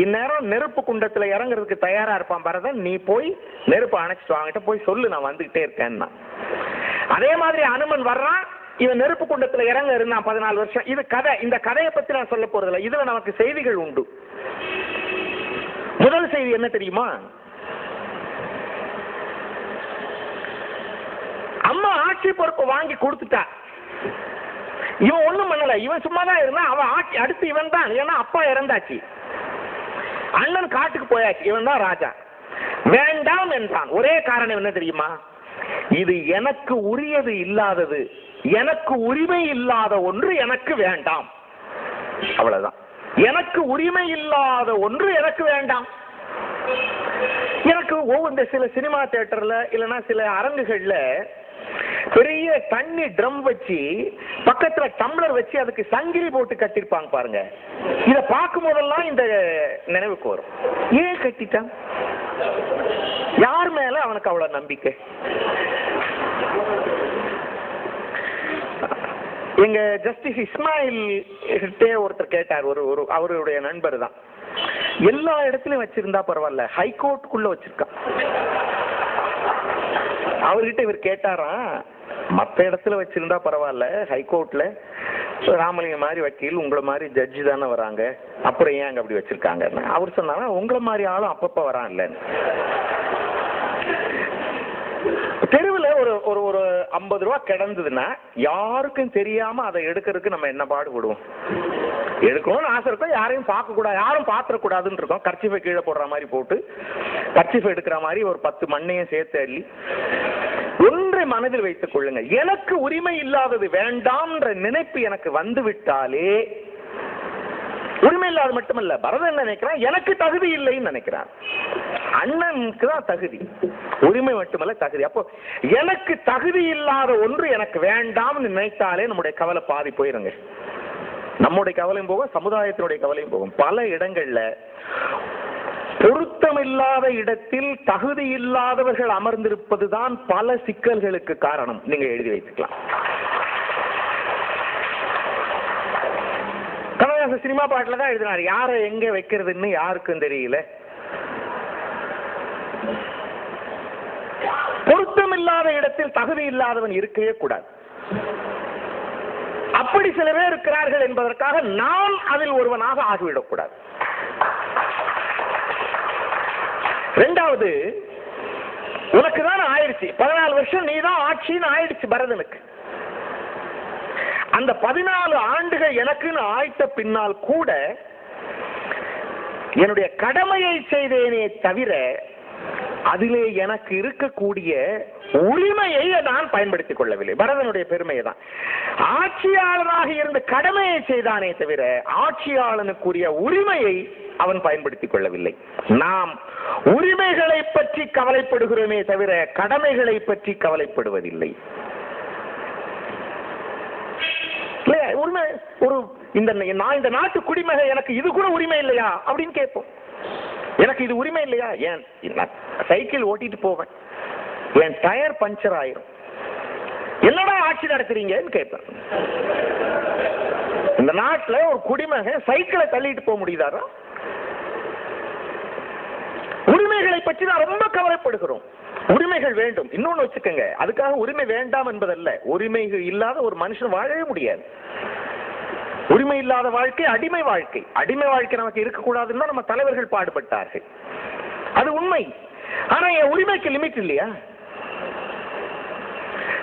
இந்நேரம் நெருப்பு குண்டத்துல இறங்குறதுக்கு தயாரா இருப்பான் பரதன், நீ போய் நெருப்பு அணைச்சிட்டு வாங்கிட்ட போய் சொல்லு, நான் வந்துகிட்டே இருக்கேன்னா. அதே மாதிரி அனுமன் வர்றான், இவன் நெருப்பு குண்டத்துல இறங்க இருந்தான் 14 வருஷம். இது கதை. இந்த கதையை பத்தி நான் சொல்ல போறதில்ல. இதுல நமக்கு செய்திகள் உண்டு. முதல் செய்தி என்ன தெரியுமா? அம்மா ஆட்சி பொறுப்பு வாங்கி கொடுத்துட்டா. இவன் ஒண்ணும் பண்ணல, இவன் சும்மா தான் இருந்தான். அவன் ஆட்சி அடுத்து இவன் தான், ஏன்னா அப்பா இறந்தாச்சு, அண்ணன் காட்டுக்கு போயாச்சு, இவன் தான் ராஜா. வேண்டாம் என்றான். ஒரே காரணம் என்ன தெரியுமா? இது எனக்கு உரியது இல்லாதது, எனக்கு உரிமை இல்லாத ஒன்று எனக்கு வேண்டாம். அவ்வளவுதான். எனக்கு உரிமை இல்லாத ஒன்று எனக்கு வேண்டாம். எனக்கு இந்த சில சினிமா தியேட்டர்ல இல்லைன்னா சில அரங்குகள்ல பெரிய தண்ணி ட்ரம் வச்சு பக்கத்துல டம்ளர் வச்சு அதுக்கு சங்கிலி போட்டு கட்டிருப்பாங்க பாருங்க. இத பார்க்கும் போதெல்லாம் இந்த நினைவுக்கு வரும். ஏன் கட்டிட்டான்? யார் மேல அவனுக்கு அவ்வளவு நம்பிக்கை? எங்க ஜஸ்டிஸ் இஸ்மாயில் ஒருத்தர் கேட்டார், ஒரு அவருடைய நண்பர் தான், எல்லா இடத்துலயும் வச்சிருந்தா பரவாயில்ல, ஹைகோர்ட்டுக்குள்ள வச்சிருக்கான். அவர்கிட்ட இவர் கேட்டாரா, மற்ற இடத்துல வச்சிருந்தா பரவாயில்ல, ஹைகோர்ட்ல ராமலிங்கம் மாதிரி வக்கீல், உங்களை மாதிரி ஜட்ஜி தானே வராங்க, அப்புறம் ஏன் அங்க அப்படி வச்சிருக்காங்க? அவர் சொன்னாங்க, உங்களை மாதிரி ஆளும் அப்பப்ப வரான் இல்லன்னு. தெருவில் ஒரு ஒரு 50 ரூபா கிடந்ததுன்னா யாருக்கும் தெரியாம அதை எடுக்கிறதுக்கு நம்ம என்ன பாடுபடுவோம்? எடுக்கணும்னு ஆசை இருக்கும், யாரையும் பார்க்க கூடாது, யாரும் பாத்திரக்கூடாதுன்னு இருக்கோம். கர்ச்சிஃபை கீழே போடுற மாதிரி போட்டு, கர்ச்சிஃபை எடுக்கிற மாதிரி ஒரு 10 மண்ணையும் சேர்த்து அள்ளி. ஒன்றை மனதில் வைத்துக் கொள்ளுங்க, எனக்கு உரிமை இல்லாதது வேண்டாம்ன்ற நினைப்பு எனக்கு வந்து விட்டாலே, உரிமை இல்லாத மட்டுமல்ல, பரதன் என்ன நினைக்கிறான், எனக்கு தகுதி இல்லைன்னு நினைக்கிறான். அண்ணனுக்கு தான் தகுதி, உரிமை மட்டுமல்ல தகுதி. அப்போ எனக்கு தகுதி இல்லாத ஒன்று எனக்கு வேண்டாம்னு நினைத்தாலே நம்முடைய கவலை பாதி போயிருங்க. நம்முடைய கவலையும் போகும், சமுதாயத்தினுடைய கவலையும் போகும். பல இடங்கள்ல பொருத்தமில்லாத இடத்தில் தகுதி இல்லாதவர்கள் அமர்ந்திருப்பதுதான் பல சிக்கல்களுக்கு காரணம். நீங்க எழுதி வைத்துக்கலாம். கண்ணதாசன் சினிமா பாட்டுல தான் எழுதினார், யாரை எங்க வைக்கிறதுன்னு யாருக்கும் தெரியல. பொருத்தமில்லாத இடத்தில் தகுதி இல்லாதவன் இருக்கவே கூடாது. அப்படி சில பேர் இருக்கிறார்கள் என்பதற்காக நான் அதில் ஒருவனாக ஆகிவிடக்கூடாது. இரண்டாவது, உனக்கு தான் ஆயிடுச்சு 14 வருஷம், நீ தான் ஆட்சின்னு ஆயிடுச்சு பரதனுக்கு. அந்த 14 ஆண்டுகள் எனக்குன்னு ஆயிட்ட பின்னால் கூட என்னுடைய கடமையை செய்தேனே தவிர அதிலே எனக்கு இருக்கக்கூடிய உரிமையை நான் பயன்படுத்திக் கொள்ளவில்லை. பரதனுடைய பெருமையை தான், ஆட்சியாளராக இருந்த கடமையை செய்தானே தவிர ஆட்சியாளனுக்குரிய உரிமையை அவன் பயன்படுத்திக் கொள்ளவில்லை. நாம் உரிமைகளை பற்றி கவலைப்படுகிறோமே தவிர கடமைகளை பற்றி கவலைப்படுவதில்லை. உரிமை ஒரு நான் இந்த நாட்டு குடிமகை, எனக்கு இது கூட உரிமை இல்லையா அப்படின்னு கேட்போம். எனக்கு இது உரிமை இல்லையா? ஏன் சைக்கிள் ஓட்டிட்டு போவேன், என் டயர் பஞ்சர் ஆயிரும், என்னடா ஆட்சி நடத்துறீங்கன்னு கேட்பேன். இந்த நாட்டில் ஒரு குடிமகன் சைக்கிளை தள்ளிட்டு போக முடியுதாரா? உரிமைகளை பற்றி நான் ரொம்ப கவலைப்படுகிறோம். உரிமைகள் வேண்டும். இன்னொன்னு வச்சுக்கோங்க, அதுக்காக உரிமை வேண்டாம் என்பதல்ல. உரிமை இல்லாத ஒரு மனுஷன் வாழவே முடியாது. உரிமை இல்லாத வாழ்க்கை அடிமை வாழ்க்கை. அடிமை வாழ்க்கை நமக்கு இருக்கக்கூடாதுன்னு நம்ம தலைவர்கள் பாடுபட்டார்கள், அது உண்மை. ஆனா என் உரிமைக்கு லிமிட் இல்லையா?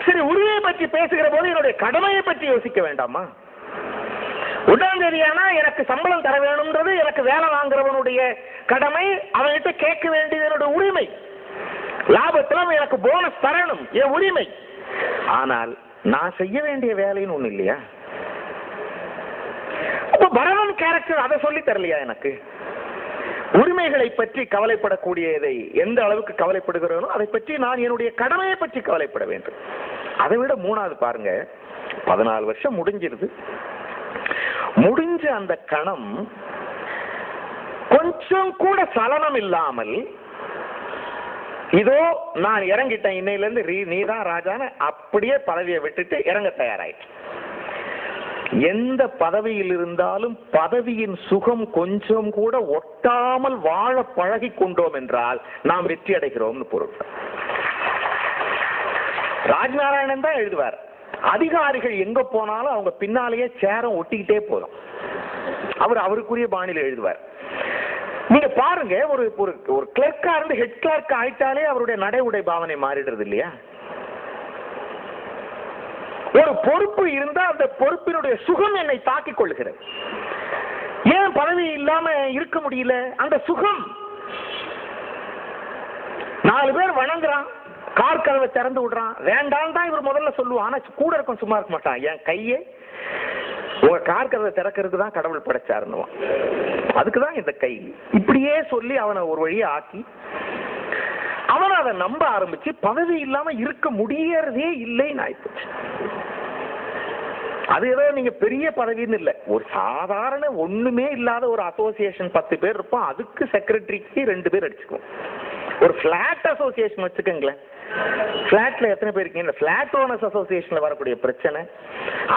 சரி, உரிமையை பற்றி பேசுகிற போது என்னுடைய கடமையை பற்றி யோசிக்க வேண்டாமா? உடனடியானா எனக்கு சம்பளம் தர வேணும்ன்றது எனக்கு வேலை வாங்குறவனுடைய கடமை, அவன்கிட்ட கேட்க வேண்டியது என்னுடைய உரிமை. லாபத்துல எனக்கு போனஸ் தரணும், என் உரிமை. ஆனால் நான் செய்ய வேண்டிய வேலைன்னு ஒண்ணு இல்லையா? அப்ப பரதன் கேரக்டர் அதை சொல்லி தரலையா எனக்கு? உரிமைகளை பற்றி கவலைப்படக்கூடியதை எந்த அளவுக்கு கவலைப்படுகிறோனோ அதை பற்றி நான் என்னுடைய கடமையை பற்றி கவலைப்பட வேண்டும். அதை விட மூணாவது பாருங்க, 14 வருஷம் முடிஞ்சிருது. முடிஞ்ச அந்த கணம் கொஞ்சம் கூட சலனம் இல்லாமல் இதோ நான் இறங்கிட்டேன், இன்னையில இருந்து நீதான் ராஜான்னு அப்படியே பதவியை விட்டுட்டு இறங்க தயாராயிட்டு. எந்த பதவியில் இருந்தாலும் பதவியின் சுகம் கொஞ்சம் கூட ஒட்டாமல் வாழ பழகி கொண்டோம் என்றால் நாம் வெற்றி அடைகிறோம்னு பொருள். ராஜ்நாராயணன் தான் எழுதுவார், அதிகாரிகள் எங்க போனாலும் அவங்க பின்னாலேயே சேரம் ஒட்டிக்கிட்டே போதும். அவருக்குரிய பாணியில் எழுதுவார். நீங்க பாருங்க, ஒரு ஒரு கிளர்க்கா இருந்து ஹெட் கிளர்க் ஆயிட்டாலே அவருடைய நடை உடை பாவனை மாறிடுறது இல்லையா? ஒரு பொறுப்பு இருந்தா அந்த பொறுப்பினுடைய சுகம் என்னை தாக்கிக் கொள்ளுகிறது. ஏன் பதவி இல்லாம இருக்க முடியல? அந்த சுகம். 4 பேர் வணங்குறான், கார் கதவை திறந்து விடுறான், வேண்டாம் தான் இவர் முதல்ல சொல்லுவான். ஆனா கூட இருக்கும் சும்மா இருக்க மாட்டான். என் கையே உங்க கார் கதவை திறக்கிறதுக்கு தான் கடவுள் படைச்சாருன்னுவான். அதுக்குதான் இந்த கை. இப்படியே சொல்லி அவனை ஒரு வழியை ஆக்கி அவன் அதை நம்ப ஆரம்பிச்சு பதவி இல்லாம இருக்க முடியறதே இல்லைன்னு ஆயிப்போச்சு. அது ஏதோ நீங்க பெரிய பதவின்னு இல்லை, ஒரு சாதாரண ஒண்ணுமே இல்லாத ஒரு அசோசியேஷன் 10 பேர் இருப்போம், அதுக்கு செக்ரட்டரிக்கு 2 பேர் அடிச்சுக்குவோம். ஒரு பிளாட் அசோசியேஷன் வச்சுக்கோங்களேன், பிளாட்ல எத்தனை பேர் இருக்கீங்க? இந்த பிளாட் ஓனர்ஸ் அசோசியேஷன்ல வரக்கூடிய பிரச்சனை,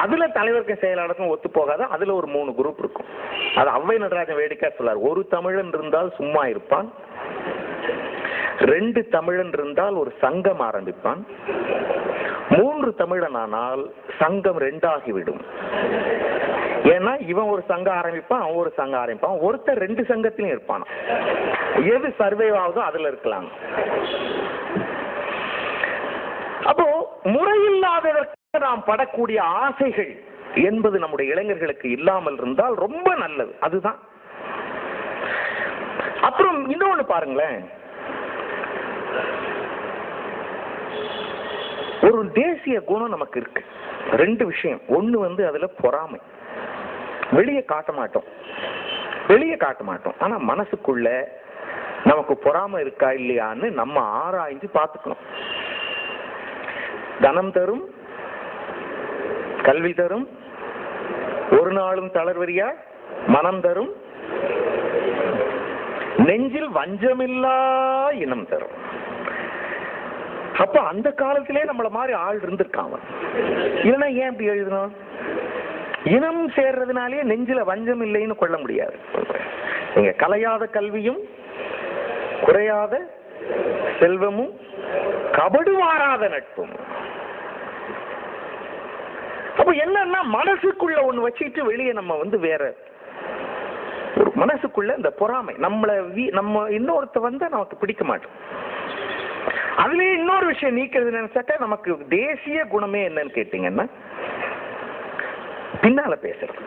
அதுல தலைவருக்கும் செயலாளருக்கும் ஒத்து போகாத அதுல ஒரு 3 குரூப் இருக்கும். அது ஔவை நடராஜன் வேடிக்கை சொல்லார், ஒரு தமிழன் இருந்தால் சும்மா இருப்பான், 2 தமிழன் இருந்தால் ஒரு சங்கம் ஆரம்பிப்பான், 3 தமிழன் ஆனால் சங்கம் 2 ஆகிவிடும். ஏன்னா இவன் ஒரு சங்கம் ஆரம்பிப்பான், அவன் ஒரு சங்கம் ஆரம்பிப்பான், ஒருத்தர் 2 சங்கத்திலும் இருப்பான். எது சர்வே ஆகுதோ அதுல இருக்கலாம். அப்போ முறையில்லாததற்கு நாம் படக்கூடிய ஆசைகள் என்பது நம்முடைய இளைஞர்களுக்கு இல்லாமல் இருந்தால் ரொம்ப நல்லது. அதுதான். அப்புறம் இன்னொன்னு பாருங்களேன், ஒரு தேசிய குணம் நமக்கு இருக்கு. 2 விஷயம். ஒண்ணு அதுல பொறாமை. வெளியே காட்ட மாட்டோம், ஆனா மனசுக்குள்ள நமக்கு பொறாமை இருக்கா இல்லையான்னு நம்ம ஆராய்ஞ்சு பார்த்துக்கணும். தனம் தரும், கல்வி தரும், ஒரு நாளும் தளர்வரியா மனம் தரும், நெஞ்சில் வஞ்சமில்லா இனம் தரும். அப்ப அந்த காலத்திலே நம்மள மாதிரி ஆள் இருந்திருக்காங்க. இல்லைன்னா ஏன் இப்படி எழுதணும்? இனம் சேர்றதுனாலே நெஞ்சில வஞ்சம் இல்லைன்னு கொள்ள முடியாது. நீங்க கலையாத கல்வியும் குறையாத செல்வமும் கபடு வாராத நட்பும். அப்ப என்னன்னா மனசுக்குள்ள ஒண்ணு வச்சுட்டு வெளியே நம்ம வேற ஒரு மனசுக்குள்ள இந்த பொறாமை, நம்ம இன்னொருத்த வந்தா நமக்கு பிடிக்க மாட்டோம். அதுலயே இன்னொரு விஷயம் நீக்கிறது நினைச்சாக்கா நமக்கு தேசிய குணமே என்னன்னு கேட்டீங்கன்னா பின்னால பேசுறது,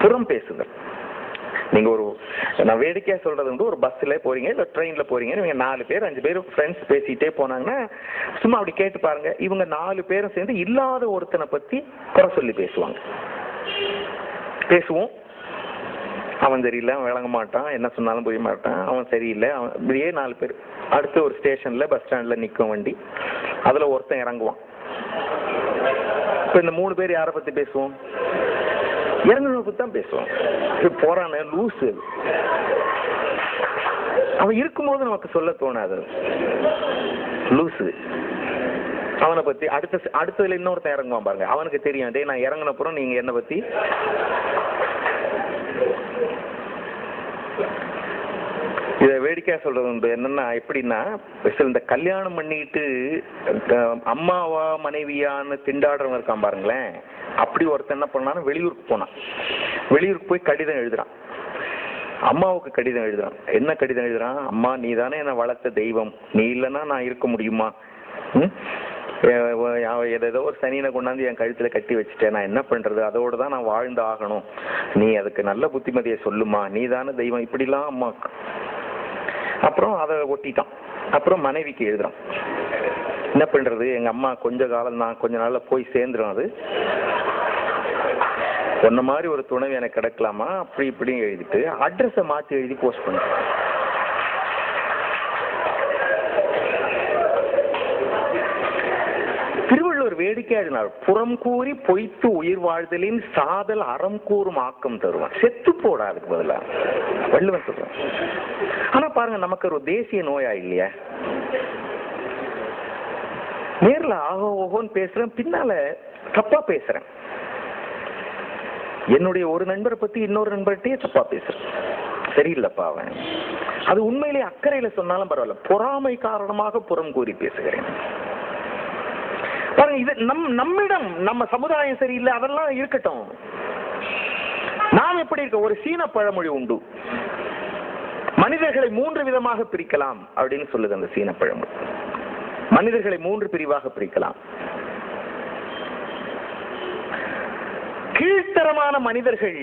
புறம் பேசுதல். நீங்க நான் வேடிக்கையா சொல்றது ஒரு பஸ்ல போறீங்க இல்ல ட்ரெயின்ல போறீங்க, நீங்க 4 பேர் 5 பேர் ஃப்ரெண்ட்ஸ் பேசிட்டே போனாங்கன்னா சும்மா அப்படி கேட்டு பாருங்க, இவங்க 4 பேரும் சேர்ந்து இல்லாத ஒருத்தனை பத்தி குறை சொல்லி பேசுவோம். அவன் சரியில்லை, அவன் விளங்க மாட்டான், என்ன சொன்னாலும் புரிய மாட்டான், அவன் சரியில்லை, அவன் இப்படியே 4 பேர். அடுத்து ஒரு ஸ்டேஷன்ல பஸ் ஸ்டாண்ட்ல நிற்கும் வண்டி, அதுல ஒருத்தன் இறங்குவான். இப்ப இந்த 3 பேர் யாரை பத்தி பேசுவோம்? இறங்குறவனை பத்தி தான் பேசுவோம். போறான லூசு, அவன் இருக்கும்போது நமக்கு சொல்ல தோணாது, லூசு. அவனை பத்தி அடுத்ததுல இன்னொருத்தன் இறங்குவான் பாருங்க, அவனுக்கு தெரியும் டே நான் இறங்கினப்புறம் நீங்க என்ன பத்தி. இத வேடிக்கையா சொல்றது உண்டு. என்னன்னா எப்படின்னா, இந்த கல்யாணம் பண்ணிட்டு அம்மாவா மனைவியான்னு திண்டாடுறவங்க இருக்கான் பாருங்களேன், அப்படி ஒருத்தன் என்ன பண்ணான்னு வெளியூருக்கு போய் கடிதம் எழுதுறான். அம்மாவுக்கு கடிதம் எழுதுறான். என்ன கடிதம் எழுதுறான்? அம்மா நீ தானே என்னை வளர்த்த தெய்வம், நீ இல்லைன்னா நான் இருக்க முடியுமா? ஏதோ ஒரு சனியனை கொண்டாந்து என் கழுத்துல கட்டி வச்சுட்டேன், நான் என்ன பண்றது, அதோட தான் நான் வாழ்ந்து ஆகணும், நீ அதுக்கு நல்ல புத்திமதியை சொல்லுமா, நீ தானே தெய்வம், இப்படிலாம் அம்மா. அப்புறம் அதை ஒட்டிட்டான். அப்புறம் மனைவிக்கு எழுதுறான், என்ன பண்றது, எங்க அம்மா கொஞ்ச காலம் தான், கொஞ்ச நாள்ல போய் சேர்ந்துடும், அது சொன்ன மாதிரி ஒரு துணைவி எனக்கு கிடைக்கலாமா, அப்படி இப்படின்னு எழுதிட்டு அட்ரஸை மாத்தி எழுதி போஸ்ட் பண்ண. திருவள்ளுவர் வேடிக்கையா எழுதினார், புறம் கூறி பொய்த்து உயிர் வாழ்தலின் சாதல் அறம் கூறும் ஆக்கம் தருவான். செத்து போடா அதுக்கு பதிலா வள்ளுவன் சொல்றான். ஆனா பாருங்க, நமக்கு ஒரு தேசிய நோயா இல்லையா? நேர்ல ஆகோ ஓகோன்னு பேசுறேன், பின்னால தப்பா பேசுறேன். என்னுடைய ஒரு நண்பரை பத்தி இன்னொரு நண்பர்கிட்டயே தப்பா பேசுறேன். சரியில்லப்பா அவன். அது உண்மையிலே அக்கறையில சொன்னாலும் பரவாயில்ல, பொறாமை காரணமாக புறம் கூறி பேசுகிறேன். பாருங்க, இது நம்மிடம் நம்ம சமுதாயம் சரியில்லை, அதெல்லாம் இருக்கட்டும். நாம் எப்படி இருக்க? ஒரு சீன பழமொழி உண்டு, மனிதர்களை 3 விதமாக பிரிக்கலாம் அப்படின்னு சொல்லுது அந்த சீன பழமொழி. மனிதர்களை 3 பிரிவாக பிரிக்கலாம். கீழ்த்தரமான மனிதர்கள்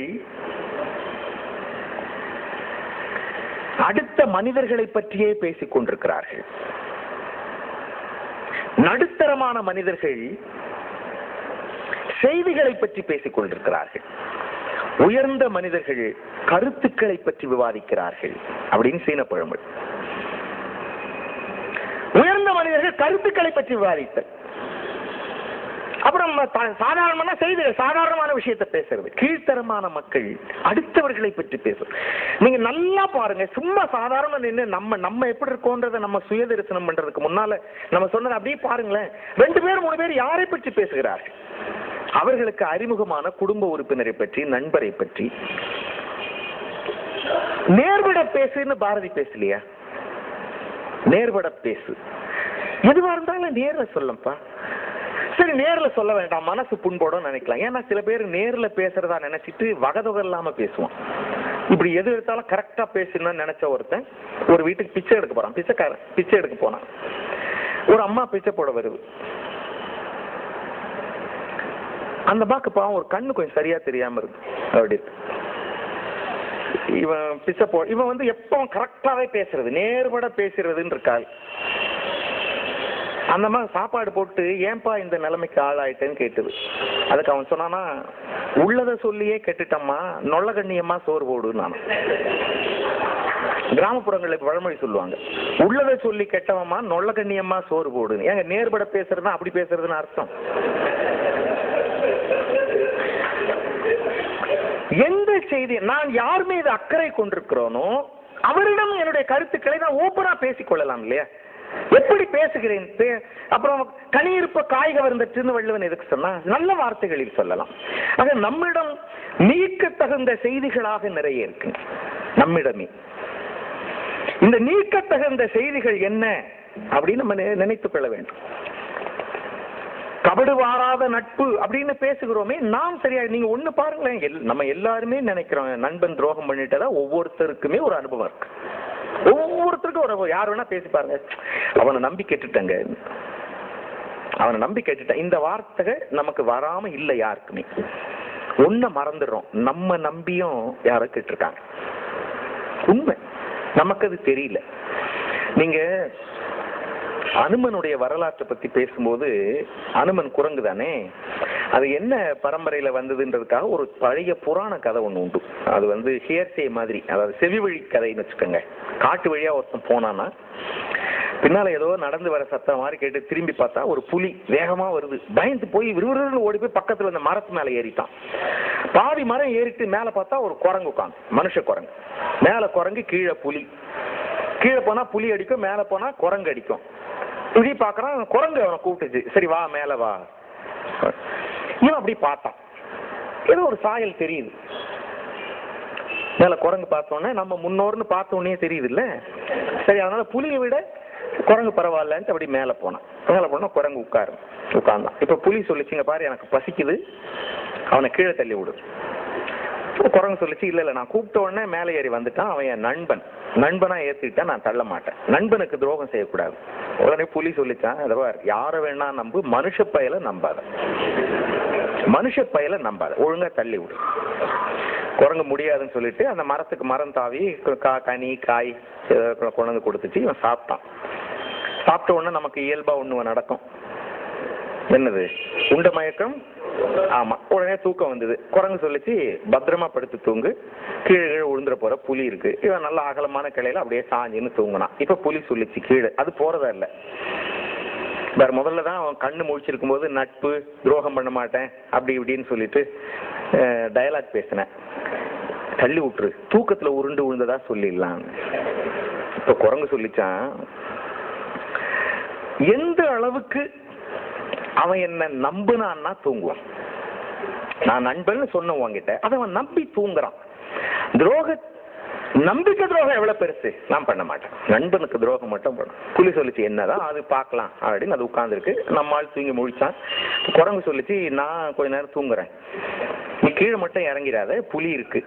அடுத்த மனிதர்களை பற்றியே பேசிக் கொண்டிருக்கிறார்கள். நடுத்தரமான மனிதர்கள் செய்திகளை பற்றி பேசிக் கொண்டிருக்கிறார்கள். உயர்ந்த மனிதர்கள் கருத்துக்களை பற்றி விவாதிக்கிறார்கள் அப்படின்னு சீன பழமொழி. உயர்ந்த மனிதர்கள் கருத்துக்களை பற்றி விவாதித்தல். அப்புறம் சாதாரணமான செய்திகள், சாதாரணமான விஷயத்தை பேசுறது. கீழ்த்தரமான மக்கள் அடுத்தவர்களை பற்றி பேசும். நீங்க நல்லா பாருங்க, சும்மா சாதாரண நின்று நம்ம எப்படி இருக்கோன்றதை நம்ம சுய தரிசனம் பண்றதுக்கு முன்னால நம்ம சொன்னது அப்படியே பாருங்களேன். 2 பேர் 3 பேர் யாரை பற்றி பேசுகிறார்கள்? அவர்களுக்கு அறிமுகமான குடும்ப உறுப்பினரை பற்றி, நண்பரை பற்றி. நேர்விட பேசுன்னு பாரதி பேசலையா? நேர்பட பேசு. எதுவா இருந்தாலும் நேர்ல சொல்லப்பா. சரி, நேர்ல சொல்ல வேண்டாம், மனசு புண்போட நினைக்கலாம். ஏன்னா சில பேர் நேர்ல பேசுறதா நினைச்சிட்டு வகதொகை இல்லாம பேசுவான். இப்படி எது எடுத்தாலும் கரெக்டா பேசணும்னு நினைச்ச ஒருத்தன் ஒரு வீட்டுக்கு பிச்சை எடுக்க போறான். பிச்சைக்காரன் பிச்சை எடுக்க போனான். ஒரு அம்மா பிச்சை போட வருது. அந்த அம்மாக்கு பாவம் ஒரு கண்ணு கொஞ்சம் சரியா தெரியாம இருக்கு. அப்படி இவன் பிச்சை இவன் வந்து எப்பவும் கரெக்டாவே பேசுறது, நேர்பட பேசுறதுன்னு இருக்காள். அந்த மாதிரி சாப்பாடு போட்டு ஏன்பா இந்த நிலைமைக்கு ஆளாயிட்டேன்னு கேட்டுது. அதுக்கு அவன் சொன்னானா, உள்ளத சொல்லியே கெட்டுட்டம்மா, நொல்ல கண்ணியம்மா சோறு போடுன்னு. நானும் கிராமப்புறங்களுக்கு பழமொழி சொல்லுவாங்க, உள்ளத சொல்லி கெட்டவம்மா நொல்ல கண்ணியம்மா சோறு போடுன்னு. ஏங்க நேர்பட பேசுறதுன்னா அப்படி பேசுறதுன்னு அர்த்தம். எந்த செய்தி நான் யார் மீது அக்கறை கொண்டிருக்கிறோனோ அவரிடம் என்னுடைய கருத்துக்களை நான் ஓப்பனா பேசிக் கொள்ளலாம் இல்லையா? எப்படி பேசுகிறேன்? அப்புறம் கனியிருப்ப காய்க வருந்துன்னு வள்ளுவன் எதுக்கு சொன்னா? நல்ல வார்த்தைகளில் சொல்லலாம். ஆக நம்மிடம் நீக்க தகுந்த செய்திகளாக நிறைய இருக்கு. நம்மிடமே இந்த நீக்க தகுந்த செய்திகள் என்ன அப்படின்னு நம்ம நினைத்துக் கொள்ள வேண்டும். கபடு வாராத நட்பு அப்படின்னு பேசுகிறோமே, நாம் சரியா? நீங்க ஒண்ணு பாருங்களேன், நம்ம எல்லாருமே நினைக்கிறோம் நண்பன் துரோகம் பண்ணிட்டதா. ஒவ்வொருத்தருக்குமே ஒரு அனுபவம் இருக்கு. ஒவ்வொருத்தருக்கும் ஒரு, யார் வேணா பேசி பாருங்க, அவனை நம்பி கேட்டுட்டங்க, அவனை நம்பி கேட்டுட்டேன். இந்த வார்த்தை நமக்கு வராம இல்லை யாருக்குமே. ஒன்ன மறந்துடுறோம், நம்ம நம்பியும் யாரோ கேட்டிருக்காங்க. உண்மை, நமக்கு அது தெரியல. நீங்க அனுமனுடைய வரலாற்றை பத்தி பேசும்போது, அனுமன் குரங்கு தானே, அது என்ன பரம்பரையில வந்ததுன்றதுக்காக ஒரு பழைய புராண கதை ஒண்ணு உண்டு. அது வந்து ஹியர்சே மாதிரி, அதாவது செவி வழி கதைன்னு வச்சுக்கோங்க. காட்டு வழியா ஒருத்தன் போனானா, பின்னால ஏதோ நடந்து வர சத்தம் மாதிரி கேட்டு திரும்பி பார்த்தா ஒரு புலி வேகமா வருது. பயந்து போய் விறுவிறுன்னு ஓடி போய் பக்கத்துல அந்த மரத்து மேல ஏறிட்டான். பாதி மரம் ஏறிட்டு மேல பார்த்தா ஒரு குரங்கு உட்காந்து, மனுஷ குரங்கு. மேல குரங்கு, கீழே புலி. கீழே போனா புலி அடிக்கும், மேல போனா குரங்கு அடிக்கும். இப்படி பாக்குறான், குரங்கு அவனை கூப்பிட்டுச்சு, சரி வா மேல வா. இவன் அப்படி பார்த்தான், ஏதோ ஒரு சாயல் தெரியுது. மேல குரங்கு பார்த்தோன்னே நம்ம முன்னோர்னு பார்த்த உடனே தெரியுது இல்ல, சரி அதனால புலியை விட குரங்கு பரவாயில்லன்ட்டு அப்படி மேல போனான். மேல போனா குரங்கு உட்கார்ந்தான். இப்ப புலி சொல்லிச்சுங்க, பாரு எனக்கு பசிக்குது, அவனை கீழே தள்ளி விடு. குரங்கு சொல்லிச்சு, இல்ல இல்ல நான் கூப்பிட்ட உடனே மேலே ஏறி வந்துட்டான், அவன் என் நண்பன், நண்பனா ஏத்திட்டா நான் தள்ள மாட்டேன், நண்பனுக்கு துரோகம் செய்யக்கூடாது. உடனே புலி சொல்லிச்சான், யார வேணா நம்பு, மனுஷ பயல நம்பாத, மனுஷ பயல நம்பாத, ஒழுங்கா தள்ளி விடு. குரங்கு முடியாதுன்னு சொல்லிட்டு அந்த மரத்துக்கு மரம் தாவி கனி காய் கொண்டு கொடுத்துச்சு. இவன் சாப்பிட்டான். சாப்பிட்ட உடனே நமக்கு இயல்பா ஒண்ணு நடக்கும், என்னது? உண்ட மயக்கம். ஆமா, உடனே தூக்கம் வந்தது. குரங்கு சொல்லிச்சு, பத்திரமா படுத்து தூங்கு, கீழே கீழே விழுந்துற போற புலி இருக்கு. இவன் நல்ல அகலமான கிளையில அப்படியே சாஞ்சின்னு தூங்கினான். இப்ப புலி சொல்லிச்சு கீழே, அது போறதா இல்ல, வேற முதல்ல தான் அவன் கண்ணு முழிச்சிருக்கும் போது நட்பு துரோகம் பண்ண மாட்டேன் அப்படி இப்படின்னு சொல்லிட்டு டயலாக் பேசினேன். தள்ளி விட்டுரு, தூக்கத்துல உருண்டு விழுந்ததா சொல்லிடலாம். இப்ப குரங்கு சொல்லிச்சான், எந்த அளவுக்கு அவன் என்ன நம்புனான்னா தூங்குவான். நான் நண்பன் சொன்ன உங்ககிட்ட அதை அவன் நம்பி தூங்குறான். நம்பிக்கை துரோகம் எவ்வளவு பெருசு, நான் பண்ண மாட்டேன். நண்பனுக்கு துரோகம் மட்டும் பண்ணும். புலி சொல்லிச்சு என்னதான் அது பார்க்கலாம் அப்படின்னு அது உட்கார்ந்துருக்கு. நம்மால் தூங்கி முழிச்சான். குரங்கு சொல்லிச்சு நான் கொஞ்ச நேரம் தூங்குறேன், நீ கீழே மட்டும் இறங்கிடாத, புலி இருக்கு